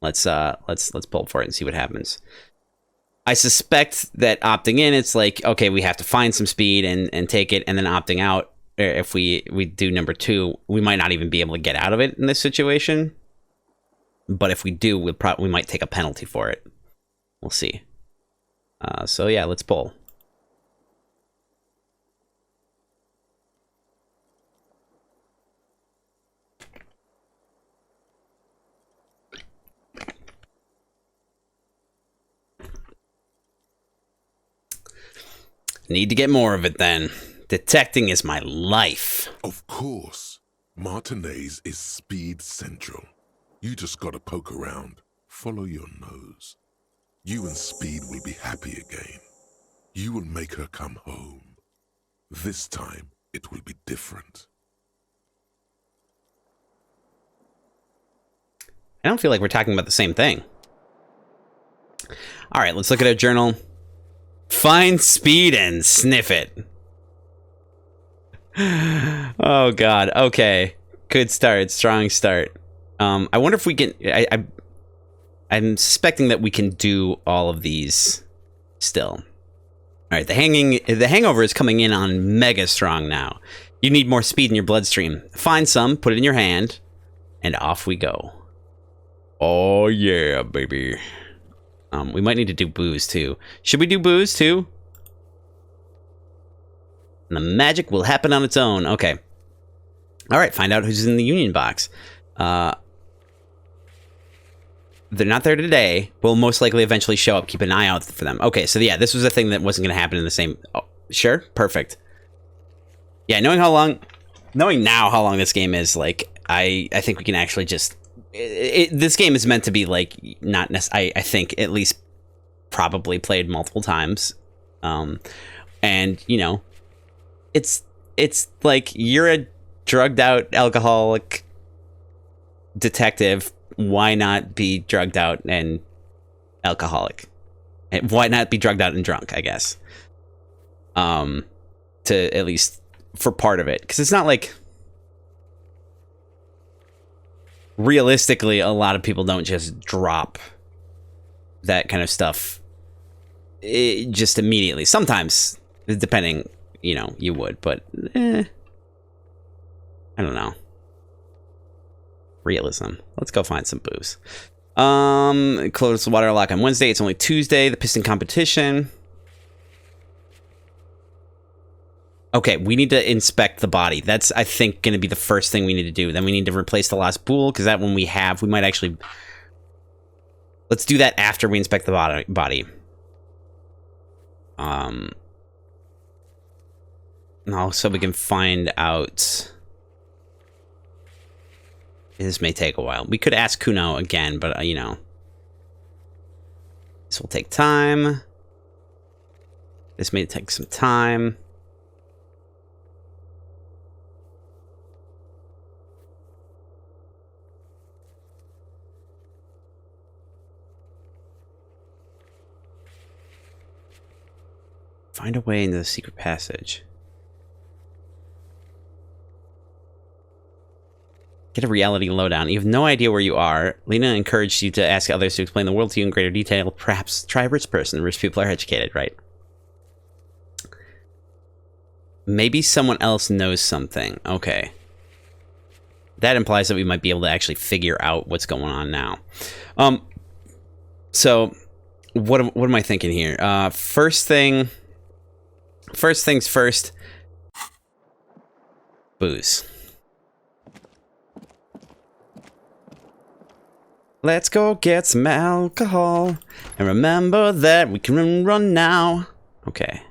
let's pull for it and see what happens. I suspect that opting in, it's like, okay, we have to find some speed and take it, and then opting out, if we do number 2, we might not even be able to get out of it in this situation. But if we do, we might take a penalty for it. We'll see. So yeah, let's pull. Need to get more of it then. Detecting is my life. Of course. Martinez is speed central. You just gotta poke around, Follow your nose. You and Speed will be happy again. You will make her come home. This time, it will be different. I don't feel like we're talking about the same thing. All right, let's look at our journal. Find Speed and sniff it. Oh, God. Okay. Good start. Strong start. I wonder if we can... I'm suspecting that we can do all of these still. All right, the hangover is coming in on mega strong now. You need more speed in your bloodstream. Find some, put it in your hand, and off we go. Oh yeah, baby. We might need to do booze too. Should we do booze too? And the magic will happen on its own. Okay. All right, find out who's in the union box. They're not there today. We'll most likely eventually show up. Keep an eye out for them. Okay, so yeah, this was a thing that wasn't going to happen in the same... Oh, sure? Perfect. Yeah, knowing now how long this game is, like, I think we can actually just... this game is meant to be, like, not necessarily... I think, at least, probably played multiple times. And, you know, it's like, you're a drugged-out alcoholic detective... Why not be drugged out and alcoholic? Why not be drugged out and drunk, I guess? To at least for part of it. Because it's not like... Realistically, a lot of people don't just drop that kind of stuff just immediately. Sometimes, depending, you know, you would. But, I don't know. Realism. Let's go find some booze. Close the water lock on Wednesday. It's only Tuesday. The piston competition. Okay, we need to inspect the body. That's, I think, going to be the first thing we need to do. Then we need to replace the lost bool, because that one we might actually... Let's do that after we inspect the body. So we can find out... This may take a while. We could ask Kuno again, but, you know. This will take time. This may take some time. Find a way into the secret passage. Get a reality lowdown. You have no idea where you are. Lena encouraged you to ask others to explain the world to you in greater detail. Perhaps try a rich person. Rich people are educated, right? Maybe someone else knows something. Okay. That implies that we might be able to actually figure out what's going on now. So, what am I thinking here? First things first. Booze. Let's go get some alcohol. And remember that we can run now. Okay.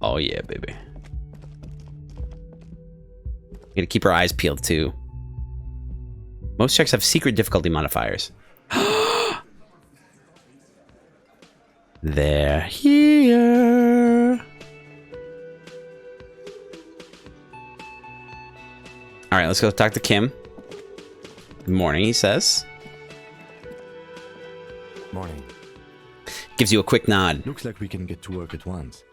Oh yeah, baby. Gotta keep our eyes peeled too. Most checks have secret difficulty modifiers. They're here. Alright, let's go talk to Kim. Good morning, he says. Morning. Gives you a quick nod. Looks like we can get to work at once.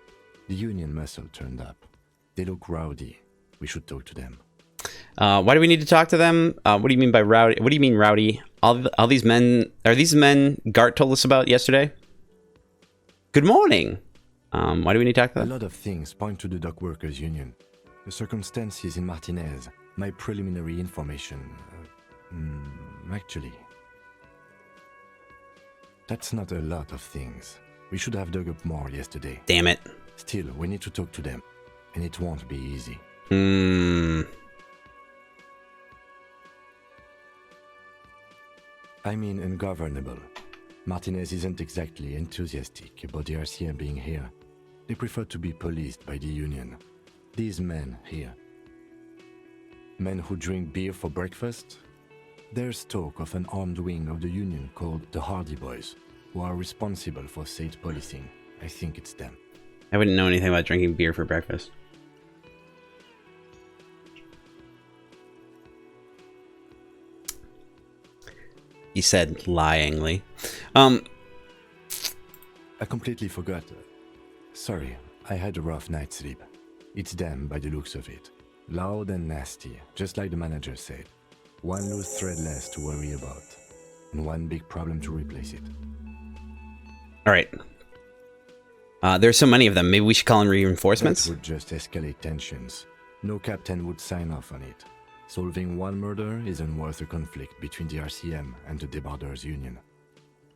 The union muscle turned up. They look rowdy. We should talk to them. Why do we need to talk to them? What do you mean by rowdy? What do you mean rowdy? All these men... Are these men Gart told us about yesterday? Good morning. Why do we need to talk to them? A lot of things point to the dock workers union. The circumstances in Martinez. My preliminary information... actually... That's not a lot of things. We should have dug up more yesterday. Damn it. Still, we need to talk to them. And it won't be easy. I mean ungovernable. Martinez isn't exactly enthusiastic about the RCM being here. They prefer to be policed by the union. These men here. Men who drink beer for breakfast? There's talk of an armed wing of the Union called the Hardy Boys, who are responsible for state policing. I think it's them. I wouldn't know anything about drinking beer for breakfast. He said lyingly. I completely forgot. Sorry, I had a rough night's sleep. It's them by the looks of it. Loud and nasty, just like the manager said. One loose thread less to worry about, and one big problem to replace it. All right. There's so many of them. Maybe we should call in reinforcements? That would just escalate tensions. No captain would sign off on it. Solving one murder isn't worth a conflict between the RCM and the Debarders Union.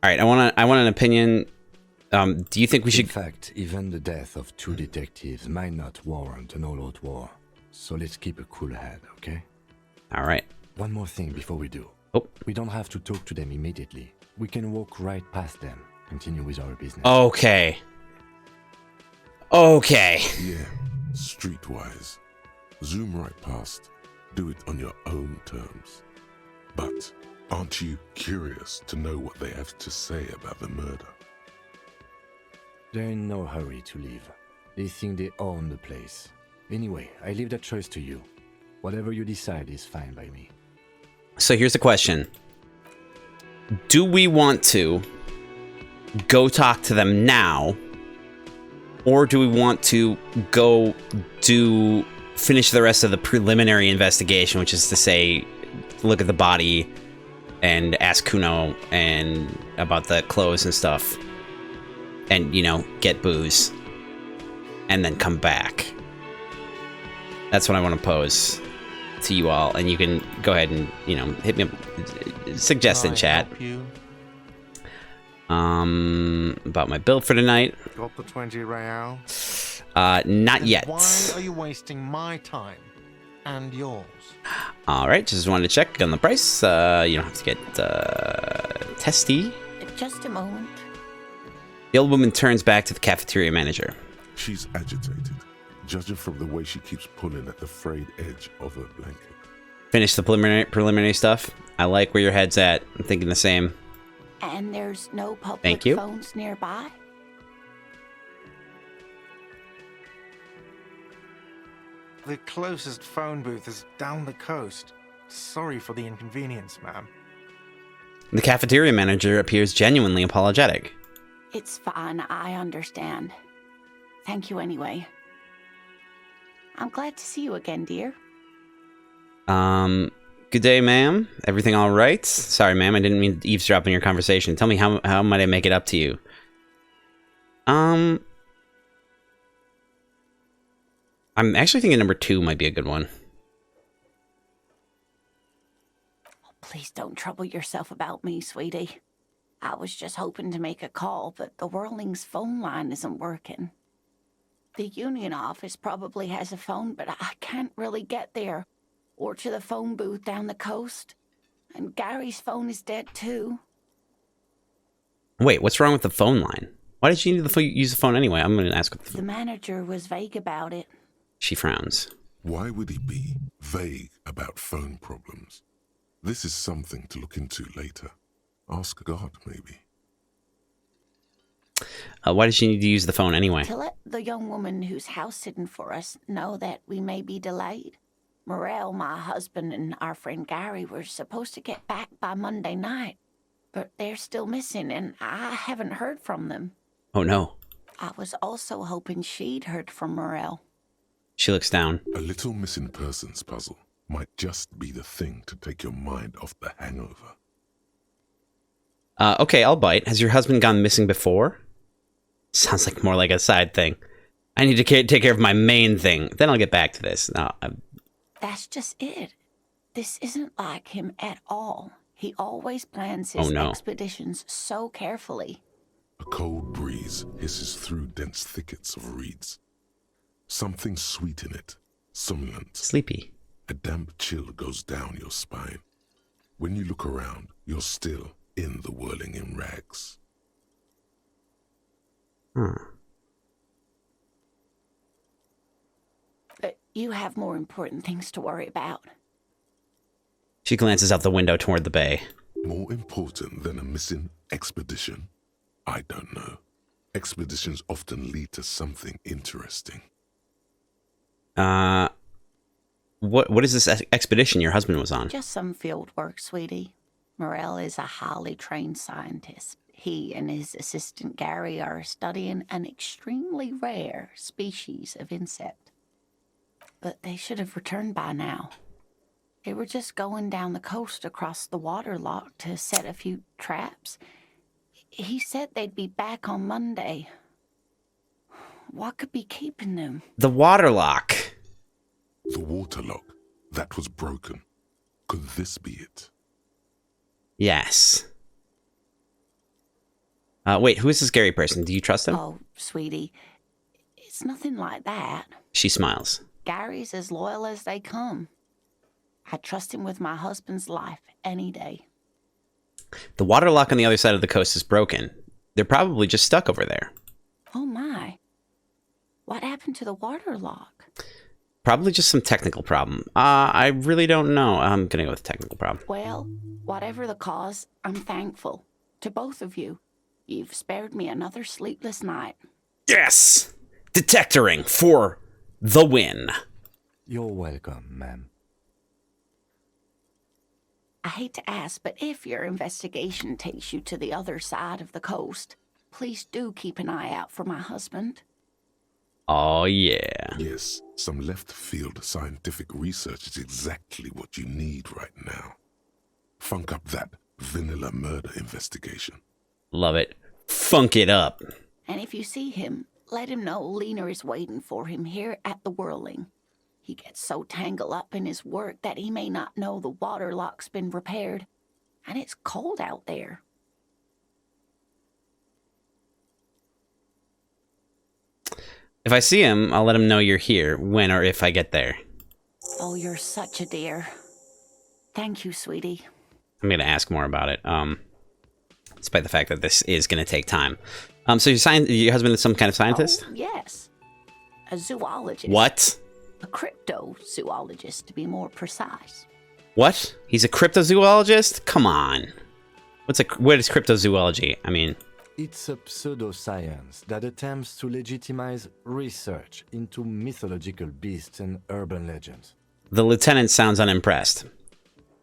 All right, I want an opinion. Do you think we In should... fact, even the death of 2 detectives might not warrant an all-out war. So let's keep a cool head, okay? All right. One more thing before we do. Oh. We don't have to talk to them immediately. We can walk right past them, continue with our business. Okay. Okay. Yeah, streetwise. Zoom right past. Do it on your own terms. But aren't you curious to know what they have to say about the murder? They're in no hurry to leave. They think they own the place. Anyway, I leave that choice to you. Whatever you decide is fine by me. So here's the question. Do we want to go talk to them now? Or do we want to go finish the rest of the preliminary investigation, which is to say, look at the body and ask Kuno and about the clothes and stuff. And, you know, get booze. And then come back. That's what I want to pose to you all. And you can go ahead and, you know, hit me up. Suggest in chat. About my build for tonight. Got the 20 real? Not Then yet. Why are you wasting my time and yours? Alright, just wanted to check on the price. You don't have to get testy. Just a moment. The old woman turns back to the cafeteria manager. She's agitated, judging from the way she keeps pulling at the frayed edge of her blanket. Finish the preliminary stuff. I like where your head's at. I'm thinking the same. And there's no Thank public you. phones nearby? The closest phone booth is down the coast. Sorry for the inconvenience, ma'am. The cafeteria manager appears genuinely apologetic. It's fine, I understand. Thank you anyway. I'm glad to see you again, dear. Good day, ma'am. Everything all right? Sorry, ma'am, I didn't mean to eavesdrop on your conversation. Tell me how might I make it up to you? I'm actually thinking number 2 might be a good one. Oh, please don't trouble yourself about me, sweetie. I was just hoping to make a call, but the Whirling's phone line isn't working. The Union office probably has a phone, but I can't really get there. Or to the phone booth down the coast. And Gary's phone is dead too. Wait, what's wrong with the phone line? Why did you need to use the phone anyway? I'm going to ask what The manager was vague about it. She frowns. Why would he be vague about phone problems? This is something to look into later. Ask God, maybe. Why did she need to use the phone anyway? To let the young woman who's house sitting for us know that we may be delayed. Morel, my husband, and our friend Gary were supposed to get back by Monday night, but they're still missing, and I haven't heard from them. Oh no. I was also hoping she'd heard from Morel. She looks down. A little missing persons puzzle might just be the thing to take your mind off the hangover. Okay, I'll bite. Has your husband gone missing before? Sounds like more like a side thing. I need to take care of my main thing. Then I'll get back to this. No, That's just it. This isn't like him at all. He always plans his expeditions so carefully. A cold breeze hisses through dense thickets of reeds. Something sweet in it, somnolent. Sleepy. A damp chill goes down your spine. When you look around, you're still in the whirling in rags. But you have more important things to worry about. She glances out the window toward the bay. More important than a missing expedition? I don't know. Expeditions often lead to something interesting. What is this expedition your husband was on? Just some field work, sweetie. Morel is a highly trained scientist. He and his assistant Gary are studying an extremely rare species of insect. But they should have returned by now. They were just going down the coast across the waterlock to set a few traps. He said they'd be back on Monday. What could be keeping them? The waterlock. The waterlock. That was broken. Could this be it? Yes. Wait, who is this Gary person? Do you trust him? Oh, sweetie, it's nothing like that. She smiles. Gary's as loyal as they come. I trust him with my husband's life any day. The waterlock on the other side of the coast is broken. They're probably just stuck over there. Oh my. What happened to the waterlock? Probably just some technical problem. I really don't know. I'm gonna go with technical problem. Well, whatever the cause, I'm thankful. To both of you. You've spared me another sleepless night. Yes! Detectoring for the win. You're welcome, ma'am. I hate to ask, but if your investigation takes you to the other side of the coast, please do keep an eye out for my husband. Oh, yeah. Yes, some left-field scientific research is exactly what you need right now. Funk up that vanilla murder investigation. Love it. Funk it up. And if you see him, let him know Lena is waiting for him here at the Whirling. He gets so tangled up in his work that he may not know the waterlock's been repaired, and it's cold out there. If I see him, I'll let him know you're here, when or if I get there. Oh, you're such a dear. Thank you, sweetie. I'm gonna ask more about it, despite the fact that this is gonna take time. So your husband is some kind of scientist? Oh, yes. A zoologist. What? A cryptozoologist, to be more precise. What? He's a cryptozoologist? Come on. What is cryptozoology? I mean... It's a pseudoscience that attempts to legitimize research into mythological beasts and urban legends. The lieutenant sounds unimpressed.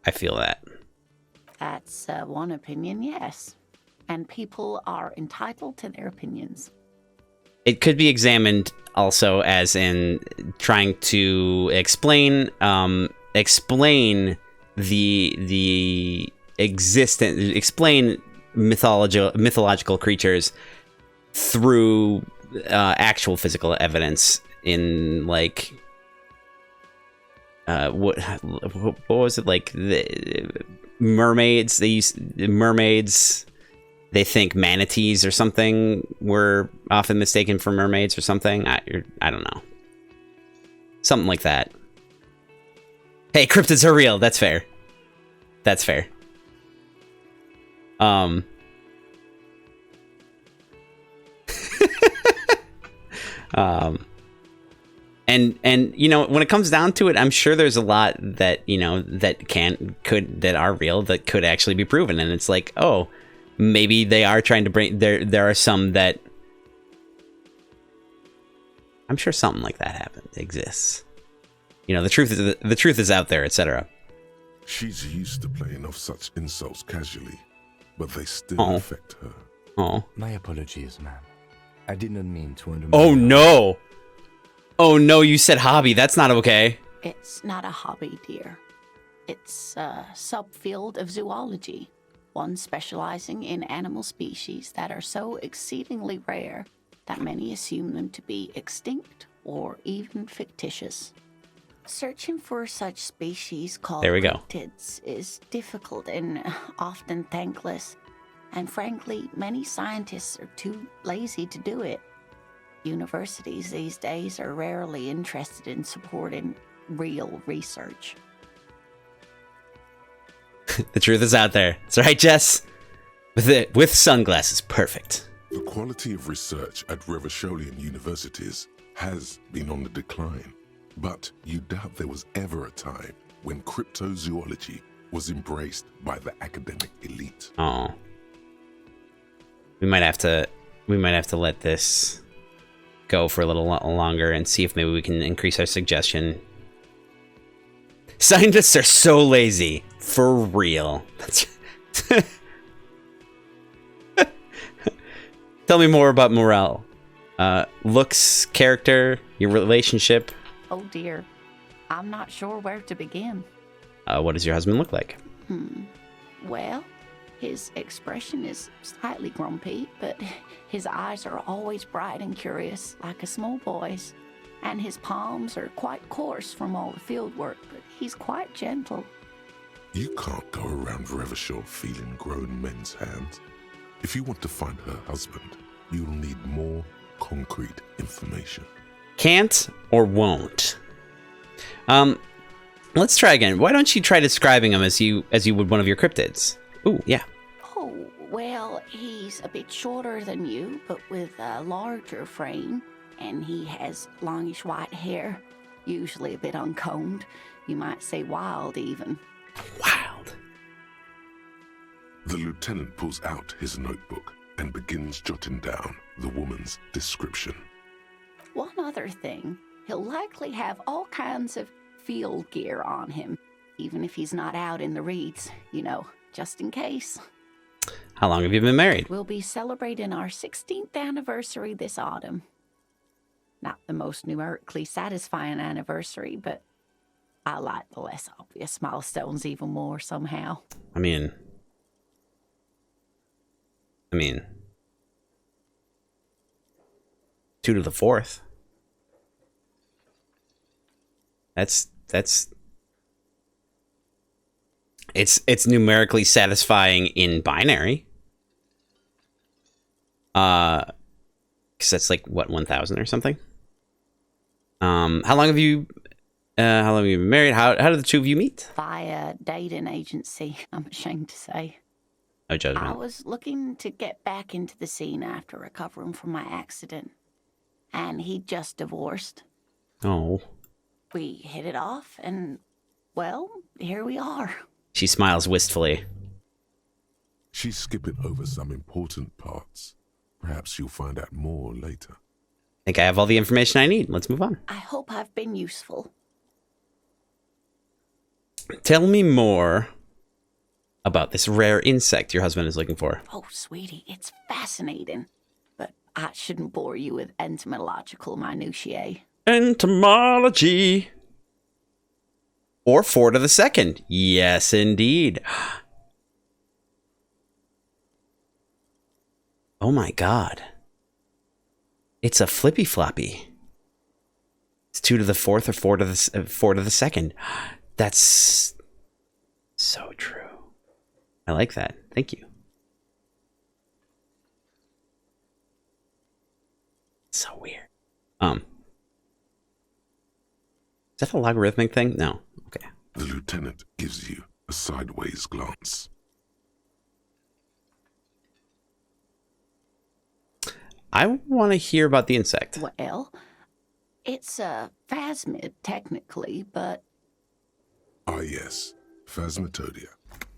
I feel that. That's one opinion, yes. And people are entitled to their opinions. It could be examined also as in trying to explain mythological creatures through actual physical evidence in like what was it, like the mermaids? They think manatees or something were often mistaken for mermaids or something. I don't know. Something like that. Hey, cryptids are real. That's fair. That's fair. And you know, when it comes down to it, I'm sure there's a lot that, you know, that are real that could actually be proven. And it's like, oh, maybe they are trying to bring there are some that I'm sure something like that exists. You know, the truth is out there, etc. She's used to playing off such insults casually, but they still affect her. Oh. My apologies, ma'am. I did not mean to undermine. Oh no. Oh no, you said hobby. That's not okay. It's not a hobby, dear. It's a subfield of zoology, one specializing in animal species that are so exceedingly rare that many assume them to be extinct or even fictitious. Searching for such species called cryptids is difficult and often thankless, and frankly, many scientists are too lazy to do it. Universities these days are rarely interested in supporting real research. The truth is out there. That's right, Jess. With sunglasses, perfect. The quality of research at Revacholian universities has been on the decline, but you doubt there was ever a time when cryptozoology was embraced by the academic elite. Oh. We might have to let this go for a little longer and see if maybe we can increase our suggestion. Scientists are so lazy. For real. Tell me more about Morel. Looks, character, your relationship. Oh dear. I'm not sure where to begin. What does your husband look like? Well, his expression is slightly grumpy, but his eyes are always bright and curious, like a small boy's. And his palms are quite coarse from all the field work, but he's quite gentle. You can't go around Revachol feeling grown men's hands. If you want to find her husband, you'll need more concrete information. Can't or won't? Let's try again. Why don't you try describing him as you would one of your cryptids? Ooh, yeah. Oh, well, he's a bit shorter than you, but with a larger frame, and he has longish white hair, usually a bit uncombed. You might say wild, even. Wild. The lieutenant pulls out his notebook and begins jotting down the woman's description. One other thing, he'll likely have all kinds of field gear on him, even if he's not out in the reeds, you know, just in case. How long have you been married? We'll be celebrating our 16th anniversary this autumn. Not the most numerically satisfying anniversary, but I like the less obvious milestones even more somehow. I mean, 2 to the 4th. It's numerically satisfying in binary. Because that's like what, 1,000 or something. How long have you been married? How did the two of you meet? Via dating agency, I'm ashamed to say. No judgment. I was looking to get back into the scene after recovering from my accident, and he'd just divorced. Oh. We hit it off, and, well, here we are. She smiles wistfully. She's skipping over some important parts. Perhaps you'll find out more later. I think I have all the information I need. Let's move on. I hope I've been useful. Tell me more about this rare insect your husband is looking for. Oh, sweetie, it's fascinating. But I shouldn't bore you with entomological minutiae. Entomology. Or 4 to the 2nd. Yes, indeed. Oh my god. It's a flippy floppy. It's 2 to the 4th or 4 to the 2nd. That's so true. I like that. Thank you. So weird. Is that a logarithmic thing? No. Okay. The lieutenant gives you a sideways glance. I want to hear about the insect. Well, it's a phasmid, technically, but... Ah yes, Phasmatodia.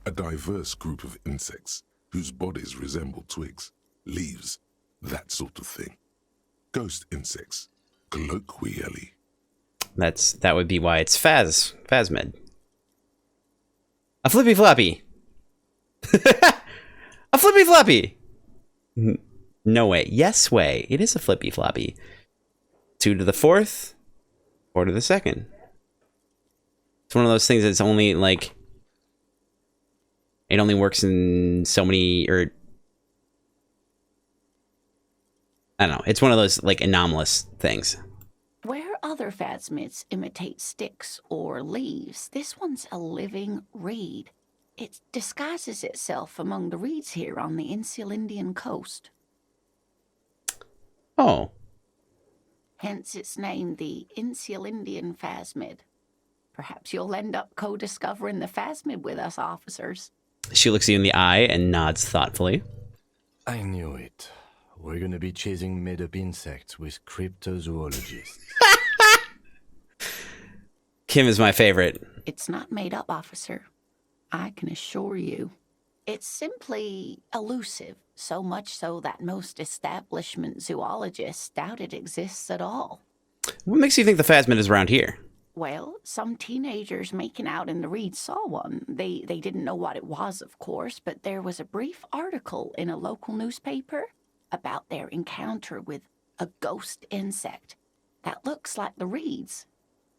A diverse group of insects whose bodies resemble twigs, leaves, that sort of thing. Ghost insects, colloquially. That would be why it's phasmid. A flippy floppy. A flippy floppy. No way. Yes way. It is a flippy floppy. 2 to the 4th, 4 to the 2nd. It's one of those things that's only like, it only works in so many, or I don't know. It's one of those like anomalous things. Where other phasmids imitate sticks or leaves, this one's a living reed. It disguises itself among the reeds here on the insular Indian coast. Oh. Hence its name, the insular Indian phasmid. Perhaps you'll end up co-discovering the phasmid with us officers. She looks you in the eye and nods thoughtfully. I knew it. We're gonna be chasing made-up insects with cryptozoologists. Kim is my favorite. It's not made up, officer. I can assure you. It's simply elusive, so much so that most establishment zoologists doubt it exists at all. What makes you think the phasmid is around here? Well, some teenagers making out in the reeds saw one. They didn't know what it was, of course, but there was a brief article in a local newspaper about their encounter with a ghost insect that looks like the reeds.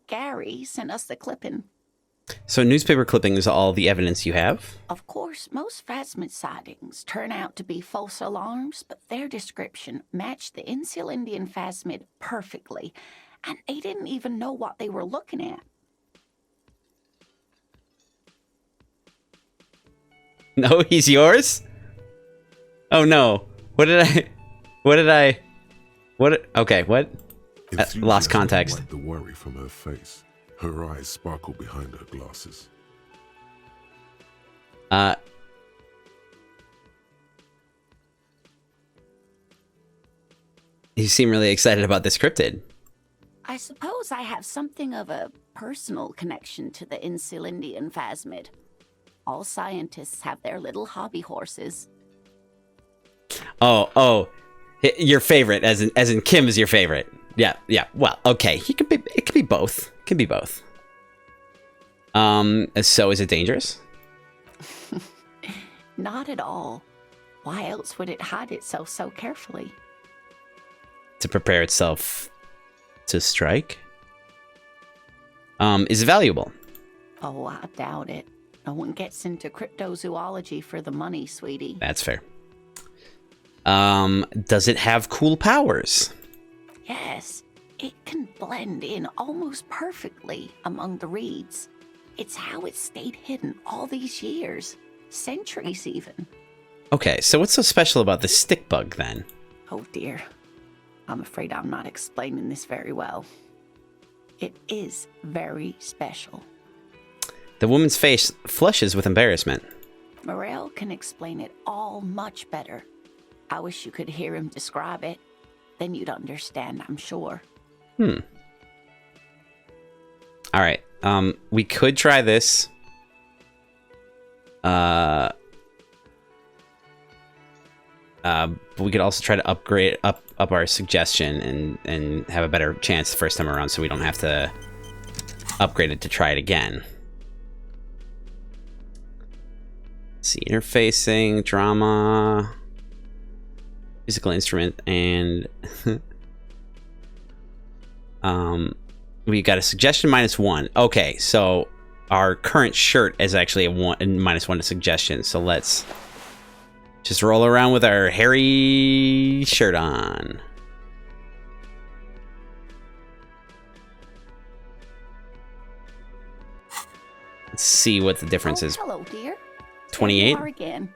Gary sent us the clipping. So newspaper clipping is all the evidence you have? Of course, most phasmid sightings turn out to be false alarms, but their description matched the Insular Indian phasmid perfectly, and they didn't even know what they were looking at. No, he's yours? Oh no. What? Okay, what? Lost context. Wiped the worry from her face. Her eyes sparkle behind her glasses. You seem really excited about this cryptid. I suppose I have something of a personal connection to the Insular Indian phasmid. All scientists have their little hobby horses. Oh, your favorite, as in Kim is your favorite. Yeah. Well, okay, it could be both. It can be both. So is it dangerous? Not at all. Why else would it hide itself so carefully? To prepare itself to strike? Is it valuable? Oh, I doubt it. No one gets into cryptozoology for the money, sweetie. That's fair. Does it have cool powers? Yes, it can blend in almost perfectly among the reeds. It's how it stayed hidden all these years, centuries even. Okay, so what's so special about the stick bug then? Oh dear, I'm afraid I'm not explaining this very well. It is very special. The woman's face flushes with embarrassment. Morel can explain it all much better. I wish you could hear him describe it. Then you'd understand, I'm sure. All right. We could try this. But we could also try to upgrade up our suggestion and have a better chance the first time around, so we don't have to upgrade it to try it again. Let's see, interfacing, drama, musical instrument, and we got a suggestion -1. Okay, so our current shirt is actually a -1 to suggestion. So let's just roll around with our hairy shirt on. Let's see what the difference is. Hello, dear. 28? There you are again.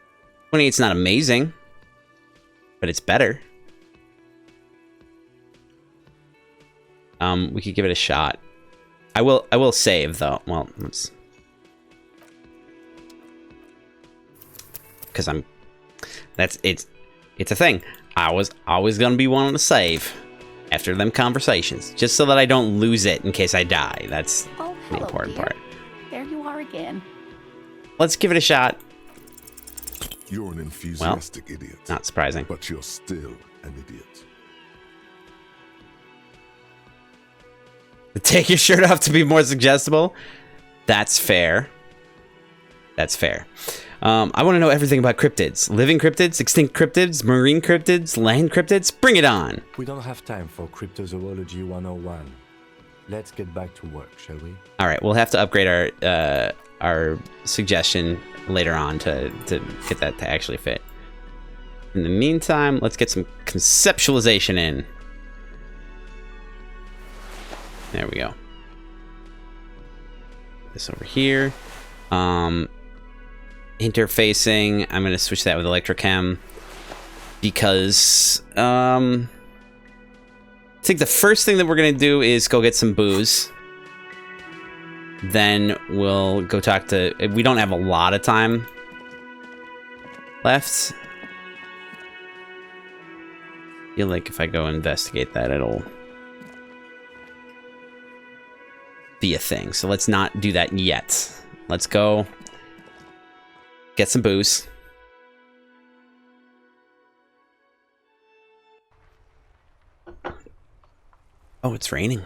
28's not amazing, but it's better. We could give it a shot. I will save though. Well, let's, because it's a thing. I was always gonna be wanting to save after them conversations, just so that I don't lose it in case I die. That's the hello, important dear. part. There you are again. Let's give it a shot. You're an enthusiastic idiot. Not surprising. But you're still an idiot. Take your shirt off to be more suggestible. That's fair. That's fair. I want to know everything about cryptids. Living cryptids, extinct cryptids, marine cryptids, land cryptids. Bring it on. We don't have time for Cryptozoology 101. Let's get back to work, shall we? All right, we'll have to upgrade our suggestion later on to get that to actually fit. In the meantime, let's get some conceptualization in. There we go. This over here. Interfacing. I'm gonna switch that with electrochem because I think the first thing that we're gonna do is go get some booze. Then we'll go talk to. We don't have a lot of time left. I feel like if I go investigate that, it'll be a thing. So let's not do that yet. Let's go Get some booze. Oh, it's raining.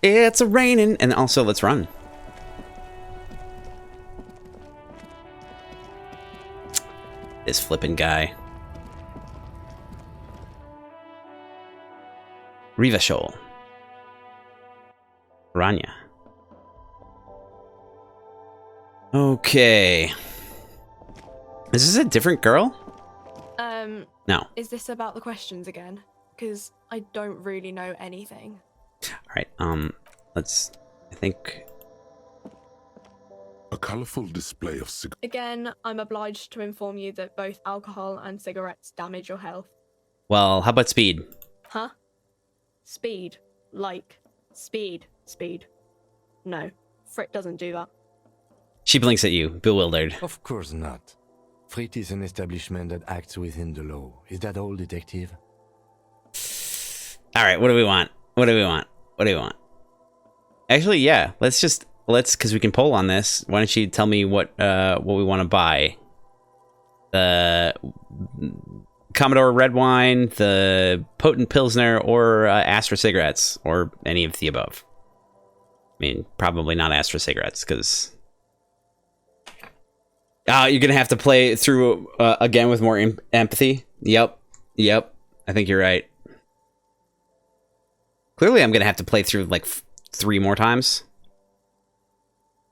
It's raining. And also, let's run. This flippin' guy. Revachol. Rania. Okay. Is this a different girl? No. Is this about the questions again? Because I don't really know anything. Alright, let's... I think... A colorful display of cigarettes. Again, I'm obliged to inform you that both alcohol and cigarettes damage your health. Well, how about speed? Huh? Speed. Like, speed. Speed. No. Frick doesn't do that. She blinks at you, bewildered. Of course not. Frit is an establishment that acts within the law. Is that all, detective? Alright, what do we want? What do we want? What do we want? Actually, yeah, let's, because we can poll on this. Why don't you tell me what we want to buy? The Commodore Red Wine, the Potent Pilsner, or Astra cigarettes, or any of the above. I mean, probably not Astra cigarettes, because... you're gonna have to play it through again with more empathy. Yep. I think you're right. Clearly, I'm gonna have to play through like 3 more times.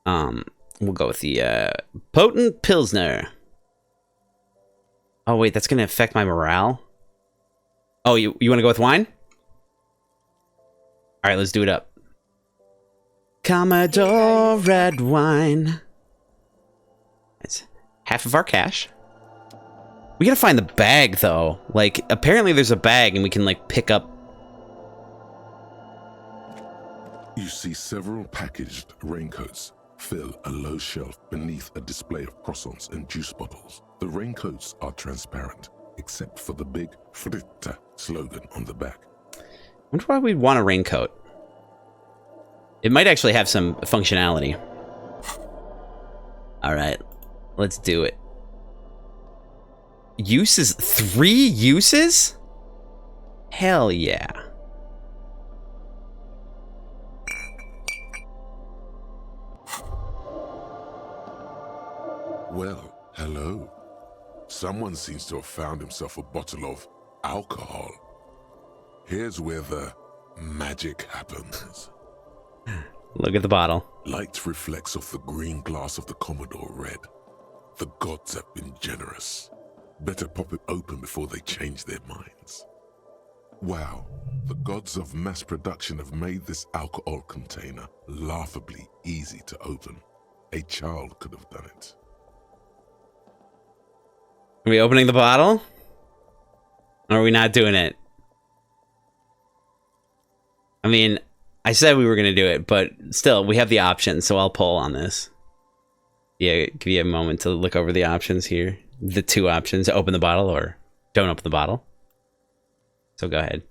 We'll go with the Potent Pilsner. Oh wait, that's gonna affect my morale. Oh, you want to go with wine? All right, let's do it up. Commodore Red Wine. It's half of our cash. We gotta find the bag, though. Like, apparently there's a bag and we can, like, pick up... You see several packaged raincoats fill a low shelf beneath a display of croissants and juice bottles. The raincoats are transparent, except for the big Fritta slogan on the back. I wonder why we'd want a raincoat. It might actually have some functionality. Alright. Let's do it. Uses? 3 uses? Hell yeah. Well, hello. Someone seems to have found himself a bottle of alcohol. Here's where the magic happens. Look at the bottle. Light reflects off the green glass of the Commodore Red. The gods have been generous. Better pop it open before they change their minds. Wow, the gods of mass production have made this alcohol container laughably easy to open. A child could have done it. Are we opening the bottle? Or are we not doing it? I mean, I said we were going to do it, but still, we have the options, so I'll poll on this. Yeah, give you a moment to look over the options here. The 2 options, open the bottle or don't open the bottle. So go ahead.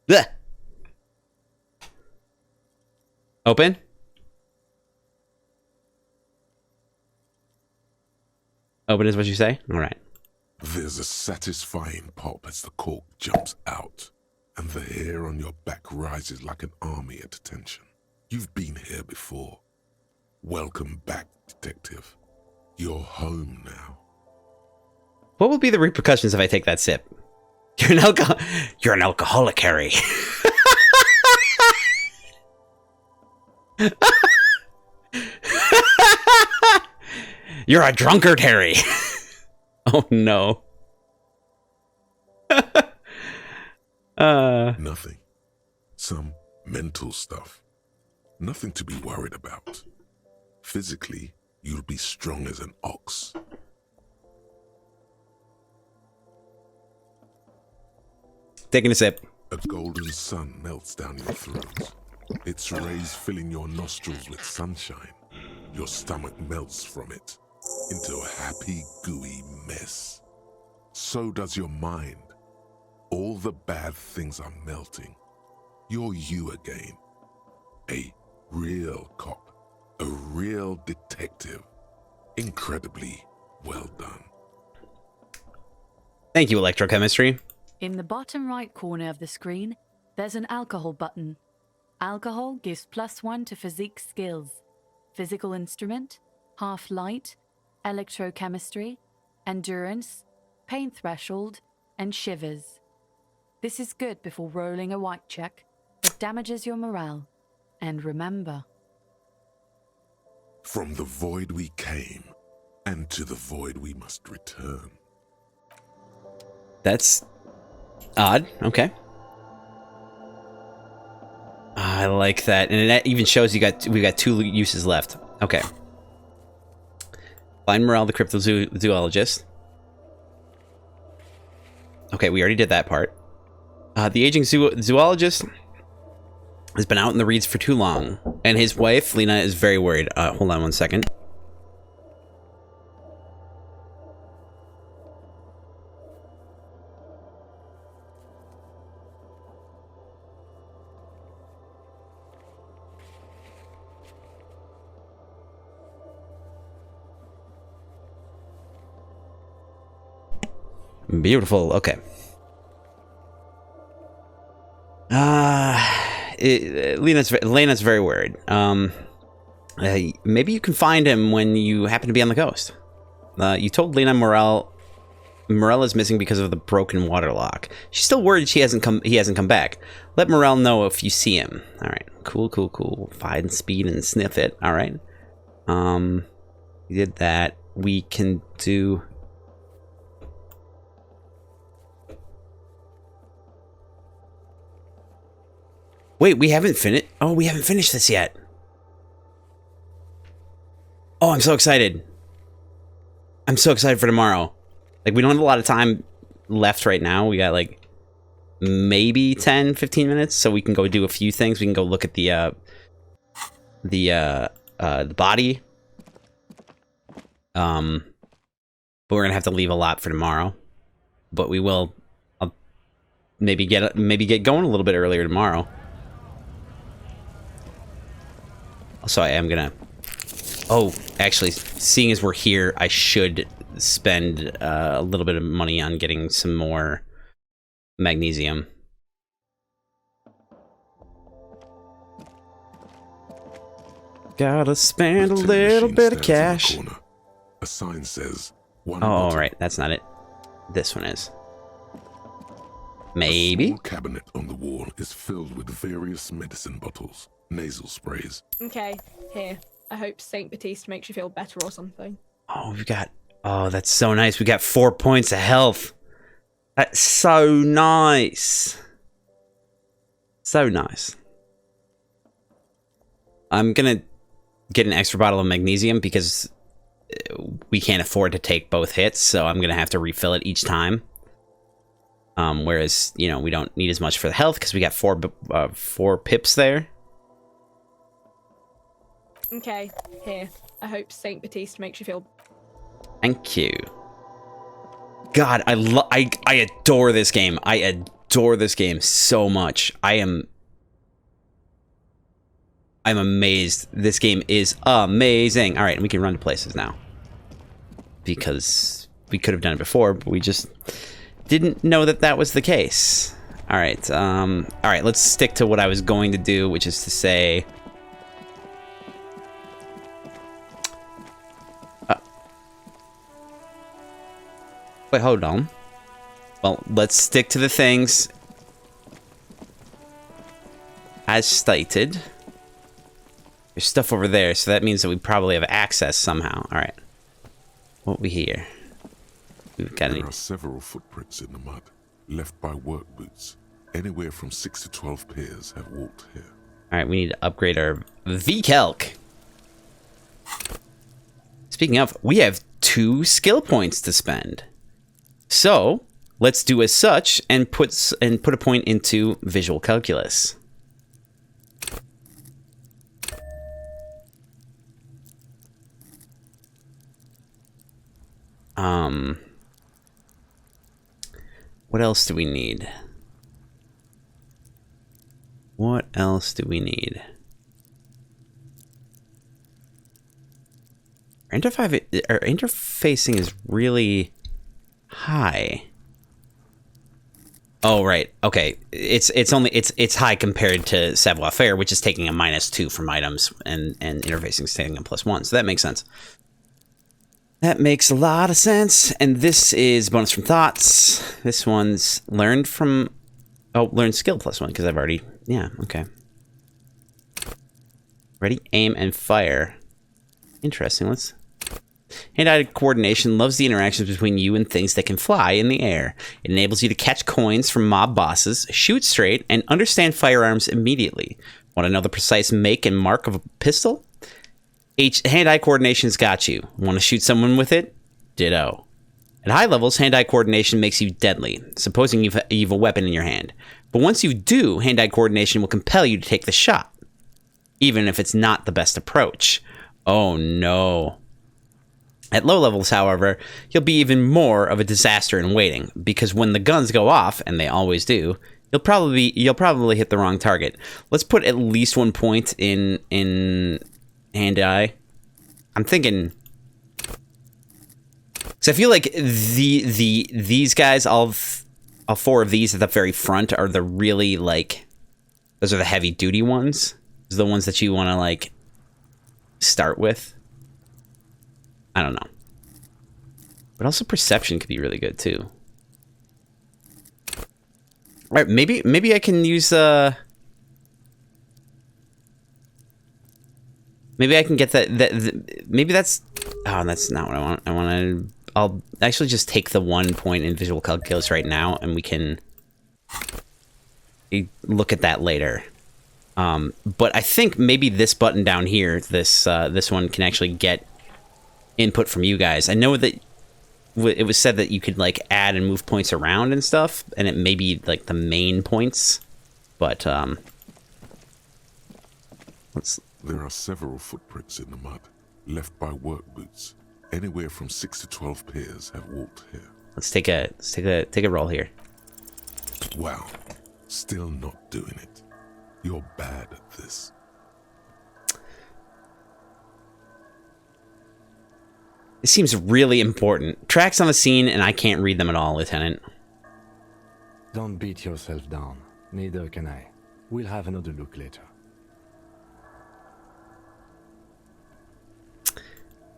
Blech. Open? Open is what you say? All right. There's a satisfying pop as the cork jumps out, and the hair on your back rises like an army at attention. You've been here before. Welcome back, detective. You're home now. What will be the repercussions if I take that sip? You're an alcoholic, Harry. You're a drunkard, Harry. Oh no. Nothing. Some mental stuff. Nothing to be worried about. Physically, you'll be strong as an ox. Taking a sip. A golden sun melts down your throat. Its rays filling your nostrils with sunshine. Your stomach melts from it into a happy, gooey mess. So does your mind. All the bad things are melting. You're you again. A real cop. A real detective. Incredibly well done. Thank you, electrochemistry. In the bottom right corner of the screen, there's an alcohol button. Alcohol gives +1 to physique skills. Physical instrument, half light, electrochemistry, endurance, pain threshold, and shivers. This is good before rolling a white check, but damages your morale. And remember, from the void we came, and to the void we must return. That's odd. Okay. I like that, and that even shows we got 2 uses left. Okay. Find Morale, the cryptozoologist. Okay, we already did that part. The aging zoologist has been out in the reeds for too long, and his wife, Lena, is very worried. Hold on one second. Beautiful. Okay. Lena's very worried. Maybe you can find him when you happen to be on the coast. You told Lena Morel is missing because of the broken water lock. She's still worried he hasn't come back. Let Morel know if you see him. All right. Cool. Find speed and sniff it. All right. We did that. We can do. Wait, we haven't finished. Oh, we haven't finished this yet. Oh, I'm so excited. I'm so excited for tomorrow. Like, we don't have a lot of time left right now. We got like maybe 10, 15 minutes, so we can go do a few things. We can go look at the body. But we're gonna have to leave a lot for tomorrow. But we will. I'll maybe get going a little bit earlier tomorrow. So I am gonna. Oh, actually, seeing as we're here, I should spend a little bit of money on getting some more magnesium. Gotta spend a little bit of cash. A sign says one. Oh, right, that's not it. This one is. Maybe. A small cabinet on the wall is filled with various medicine bottles. Nasal sprays. Okay, here. I hope Saint Baptiste makes you feel better or something. Oh, we've got. Oh, that's so nice. We got 4 points of health. That's so nice. So nice. I'm gonna get an extra bottle of magnesium because we can't afford to take both hits, so I'm gonna have to refill it each time. Whereas, you know, we don't need as much for the health because we got 4 pips there. Okay, here. I hope Saint Baptiste makes you feel. Thank you. God, I adore this game. I adore this game so much. I'm amazed. This game is amazing. All right, and we can run to places now because we could have done it before, but we just didn't know that was the case. All right. All right. Let's stick to what I was going to do, which is to say. Wait, hold on. Well, let's stick to the things as stated. There's stuff over there, so that means that we probably have access somehow. All right. What we hear? We've got. There are several footprints in the mud, left by work boots. Anywhere from 6 to 12 pairs have walked here. All right, we need to upgrade our V-Calc. Speaking of, we have 2 skill points to spend. So let's do as such and put a point into visual calculus. What else do we need? What else do we need? Our interfacing is really high. Oh, right. Okay. It's high compared to savoir-faire, which is taking a -2 from items, and interfacing is taking a +1. So that makes sense. That makes a lot of sense. And this is bonus from thoughts. This one's learned from... Oh, learned skill +1, because I've already... Yeah, okay. Ready, aim, and fire. Interesting. Let's... Hand-eye coordination loves the interactions between you and things that can fly in the air. It enables you to catch coins from mob bosses, shoot straight, and understand firearms immediately. Want to know the precise make and mark of a pistol? Hand-eye coordination's got you. Want to shoot someone with it? Ditto. At high levels, hand-eye coordination makes you deadly, supposing you've a weapon in your hand. But once you do, hand-eye coordination will compel you to take the shot, even if it's not the best approach. Oh no. At low levels, however, you'll be even more of a disaster in waiting, because when the guns go off, and they always do, you'll probably hit the wrong target. Let's put at least 1 point in hand-eye. I'm thinking, because I feel like these guys, all 4 of these at the very front are the really, like, those are the heavy duty ones. Those are the ones that you want to, like, start with. I don't know. But also perception could be really good too. Alright, maybe I can use maybe I can get maybe that's... Oh, that's not what I want. I'll actually just take the 1 point in visual calculus right now, and we can look at that later. But I think maybe this button down here, this one can actually get input from you guys. I know that it was said that you could, like, add and move points around and stuff, and it may be, like, the main points, but let's... There are several footprints in the mud, left by work boots. Anywhere from 6 to 12 pairs have walked here. Let's take a roll here. Wow, still not doing it. You're bad at this. It seems really important. Tracks on the scene, and I can't read them at all, Lieutenant. Don't beat yourself down. Neither can I. We'll have another look later.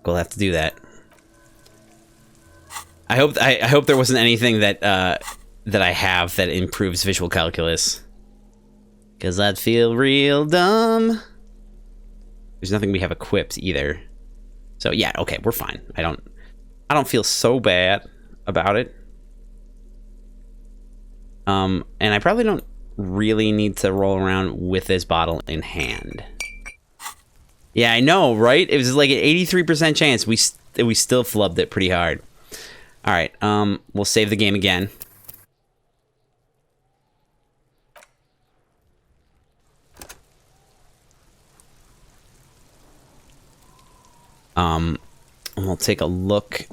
We'll have to do that. I hope there wasn't anything that that I have that improves visual calculus, because I'd feel real dumb. There's nothing we have equipped either. So yeah, okay, we're fine. I don't feel so bad about it. And I probably don't really need to roll around with this bottle in hand. Yeah, I know, right? It was like an 83% chance. We still flubbed it pretty hard. All right, we'll save the game again. We'll take a look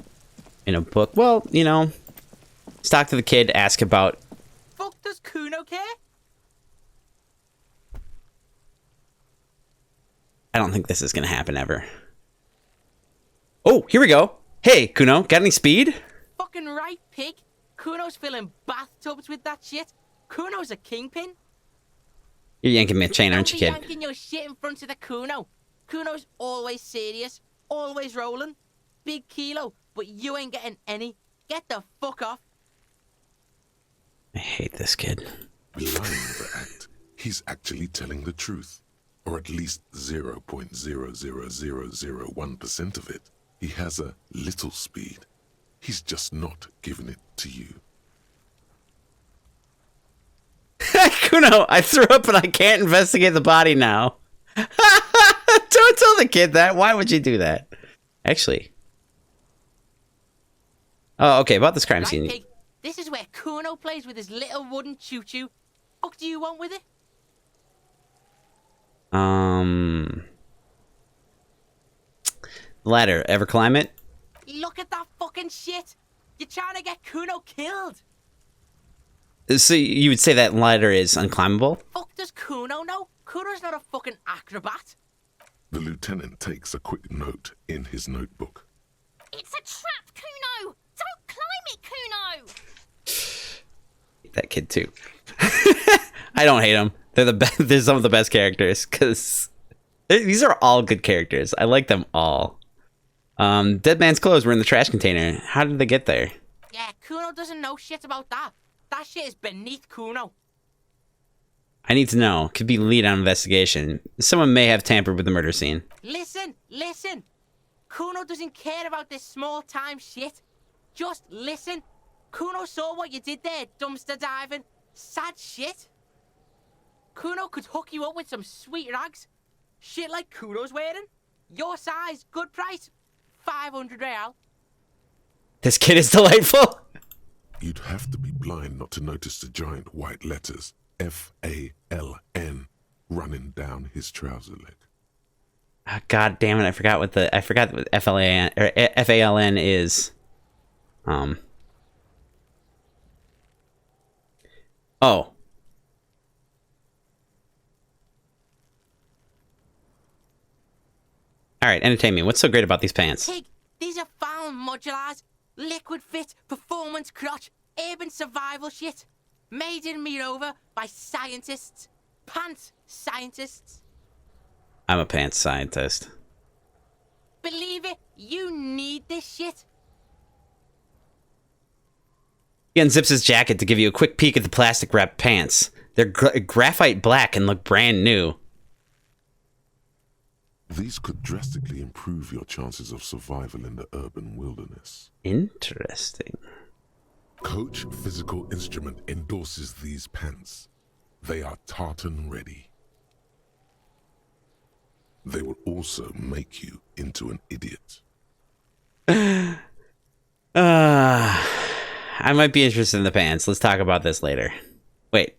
in a book. Well, you know, talk to the kid, ask about... Fuck, does Kuno care? I don't think this is gonna happen ever. Oh, here we go. Hey, Kuno, got any speed? Fucking right, pig. Kuno's filling bathtubs with that shit. Kuno's a kingpin. You're yanking me a chain, aren't you, kid? Don't be yanking your shit in front of the Kuno. Kuno's always serious, always rolling. Big kilo, but you ain't getting any. Get the fuck off. I hate this kid. Lying the act, he's actually telling the truth. Or at least 0.00001% of it. He has a little speed. He's just not giving it to you. Kuno, I threw up and I can't investigate the body now. Don't tell the kid that. Why would you do that? Actually. Oh, okay, about this crime Right, scene. pig. This is where Kuno plays with his little wooden choo-choo. What do you want with it? Ladder, ever climb it? Look at that fucking shit. You're trying to get Kuno killed. So you would say that ladder is unclimbable? Fuck does Kuno know? Kuno's not a fucking acrobat. The lieutenant takes a quick note in his notebook. It's a trap, Kuno! Don't climb it, Kuno! That kid too. I don't hate them. They're the best. They're some of the best characters because these are all good characters. I like them all. Dead man's clothes were in the trash container. How did they get there? Yeah, Kuno doesn't know shit about that. That shit is beneath Kuno. I need to know. Could be lead on investigation. Someone may have tampered with the murder scene. Listen. Kuno doesn't care about this small-time shit. Just listen. Kuno saw what you did there, dumpster diving. Sad shit. Kuno could hook you up with some sweet rags. Shit like Kuno's wearing. Your size, good price. 500 real. This kid is delightful. You'd have to be blind not to notice the giant white letters F-A-L-N running down his trouser leg. Oh, God damn it! I forgot what F-L-A-N or F-A-L-N is. Oh. All right, entertain me. What's so great about these pants? Pig, these are found modulars. Liquid fit, performance crotch, urban survival shit. Made in Mirova by scientists. Pants scientists. I'm a pants scientist. Believe it, you need this shit. He unzips his jacket to give you a quick peek at the plastic wrapped pants. They're graphite black and look brand new. These could drastically improve your chances of survival in the urban wilderness. Interesting. Coach Physical Instrument endorses these pants. They are tartan ready. They will also make you into an idiot. I might be interested in the pants. Let's talk about this later. Wait.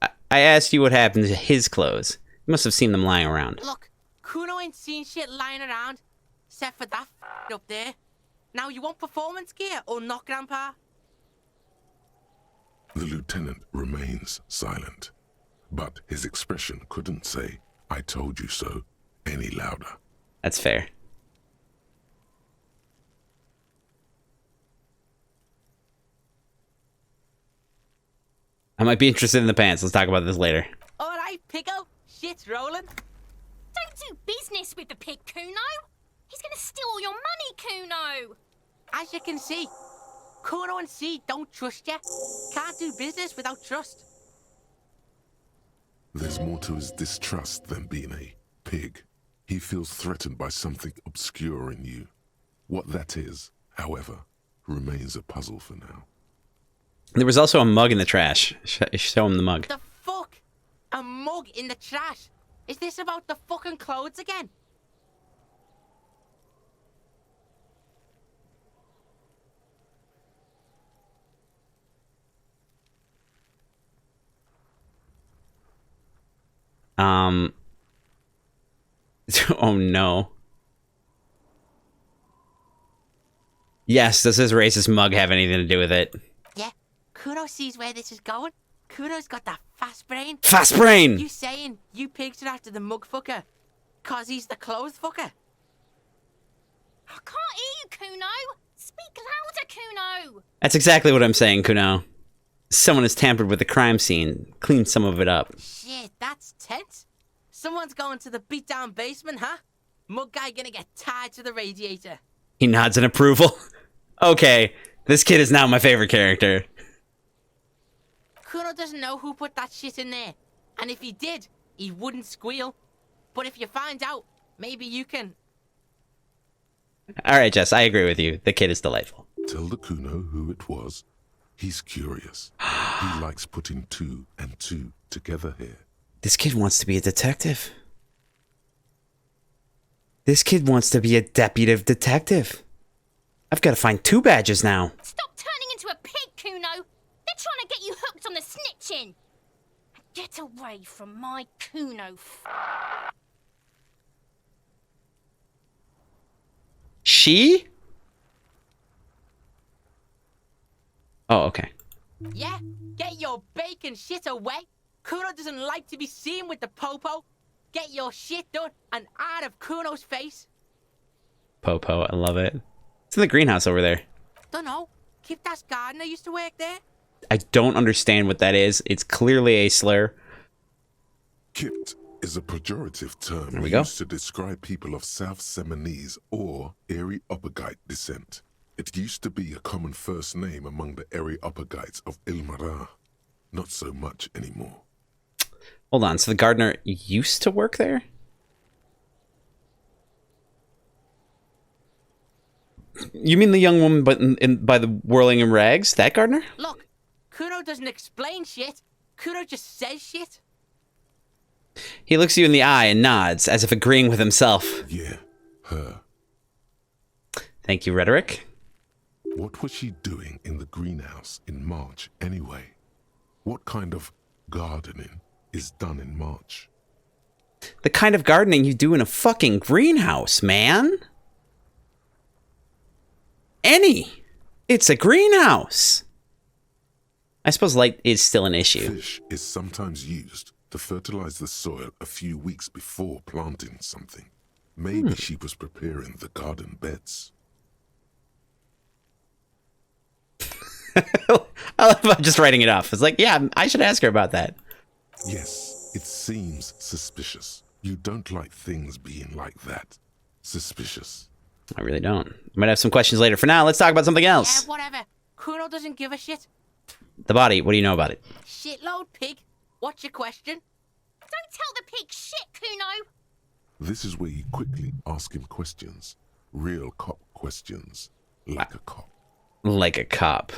I asked you what happened to his clothes. You must have seen them lying around. Look, Kuno ain't seen shit lying around, except for that up there. Now you want performance gear or not, Grandpa? The lieutenant remains silent, but his expression couldn't say, "I told you so," any louder. That's fair. I might be interested in the pants. Let's talk about this later. Alright, Pico. Shit's rolling. Don't do business with the pig, Kuno! He's gonna steal all your money, Kuno! As you can see, Kuno and C don't trust you. Can't do business without trust. There's more to his distrust than being a pig. He feels threatened by something obscure in you. What that is, however, remains a puzzle for now. There was also a mug in the trash. Show him the mug. The fuck? A mug in the trash? Is this about the fucking clothes again? Oh no. Yes, does this racist mug have anything to do with it? Yeah, Kuno sees where this is going. Kuno's got that fast brain. Fast brain! You saying you pigs are after the mug fucker? Cause he's the clothes fucker? I can't hear you, Kuno! Speak louder, Kuno! That's exactly what I'm saying, Kuno. Someone has tampered with the crime scene, cleaned some of it up. Shit, that's tense. Someone's going to the beat-down basement, huh? Mug guy gonna get tied to the radiator. He nods in approval. Okay, this kid is now my favorite character. Kuno doesn't know who put that shit in there. And if he did, he wouldn't squeal. But if you find out, maybe you can... Alright, Jess, I agree with you. The kid is delightful. Tell the Kuno who it was. He's curious. He likes putting two and two together here. This kid wants to be a detective. This kid wants to be a deputy detective. I've got to find 2 badges now. Stop turning into a pig, Kuno! They're trying to get you hooked on the snitching! Get away from my Kuno. She? Oh, okay. Yeah, get your bacon shit away. Kuno doesn't like to be seen with the popo. get your shit done and out of Kuno's face. Popo, I love it. It's in the greenhouse over there. Dunno. Kiptas gardener used to work there. I don't understand what that is. It's clearly a slur. Kipt is a pejorative term we go. used to describe people of South Seminese or Areopagite descent. It used to be a common first name among the Areopagites of Ilmara. Not so much anymore. Hold on, so the gardener used to work there? You mean the young woman but by the whirling in rags? That gardener? Look, Kuno doesn't explain shit. Kuno just says shit. He looks you in the eye and nods, as if agreeing with himself. Yeah, her. Thank you, Rhetoric. What was she doing in the greenhouse in March anyway? What kind of gardening is done in March? The kind of gardening you do in a fucking greenhouse, man. It's a greenhouse. I suppose light is still an issue. Fish is sometimes used to fertilize the soil a few weeks before planting something. Maybe she was preparing the garden beds. I love just writing it off. It's like, yeah, I should ask her about that. Yes, it seems suspicious. You don't like things being like that. Suspicious. I really don't. I might have some questions later. For now, let's talk about something else. Yeah, whatever. Kuno doesn't give a shit. The body, what do you know about it? Shitload pig. What's your question? Don't tell the pig shit, Kuno. This is where you quickly ask him questions. Real cop questions. Like a cop. Like a cop.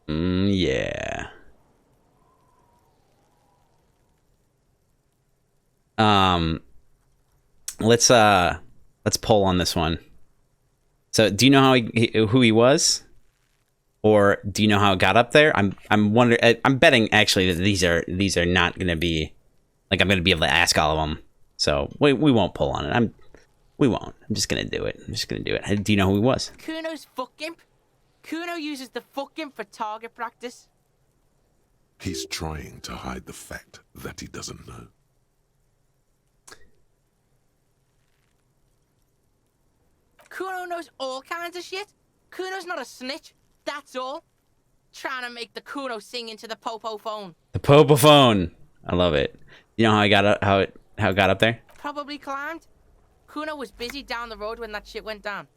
Yeah. Let's poll on this one. So, do you know how who he was, or do you know how it got up there? I'm wondering. I'm betting actually that these are not going to be like I'm going to be able to ask all of them. So we won't poll on it. We won't. I'm just going to do it. Do you know who he was? Kuno's fuck gimp. Kuno uses the fuck gimp for target practice. He's trying to hide the fact that he doesn't know. Kuno knows all kinds of shit. Kuno's not a snitch. That's all. Trying to make the Kuno sing into the Popo phone. The Popo phone. I love it. You know how it got up there? Probably climbed. Kuno was busy down the road when that shit went down.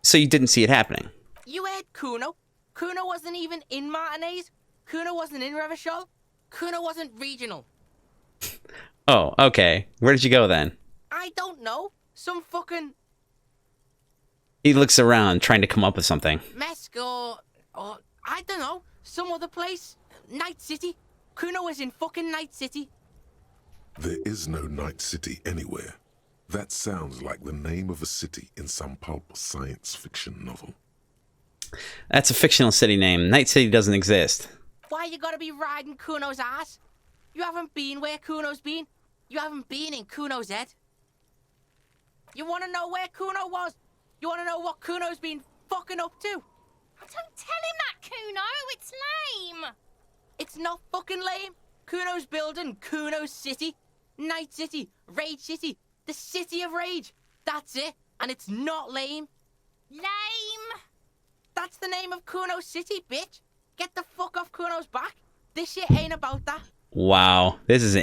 So you didn't see it happening? You heard Kuno. Kuno wasn't even in Martinez. Kuno wasn't in Revachol. Kuno wasn't regional. Oh, okay. Where did you go then? I don't know. Some fucking... He looks around, trying to come up with something. Mesco, or I don't know, some other place. Night City. Kuno was in fucking Night City. There is no Night City anywhere. That sounds like the name of a city in some pulp science fiction novel. That's a fictional city name. Night City doesn't exist. Why you gotta be riding Kuno's ass? You haven't been where Kuno's been. You haven't been in Kuno's head. You wanna know where Kuno was? You wanna know what Kuno's been fucking up to? Don't tell him that, Kuno. It's lame. It's not fucking lame. Kuno's building Kuno's City. Night City. Rage City. The City of Rage. That's it. And it's not lame. Lame. That's the name of Kuno's City, bitch. Get the fuck off Kuno's back. This shit ain't about that. Wow. This is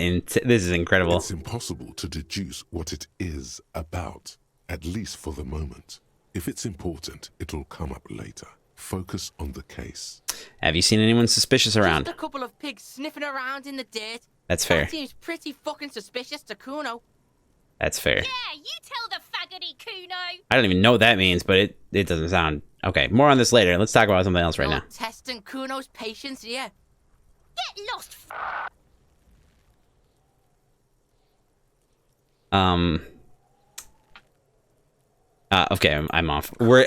incredible. It's impossible to deduce what it is about, at least for the moment. If it's important, it'll come up later. Focus on the case. Have you seen anyone suspicious around? Just a couple of pigs sniffing around in the dirt. That's fair. That seems pretty fucking suspicious to Kuno. That's fair. Yeah, you tell the faggoty, Kuno. I don't even know what that means, but it doesn't sound... Okay, more on this later. Let's talk about something else right now. Testing Kuno's patience here. Get lost. Okay, I'm off. We're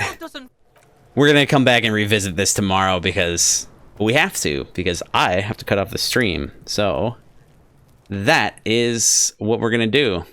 gonna come back and revisit this tomorrow because we have to, because I have to cut off the stream. So that is what we're gonna do.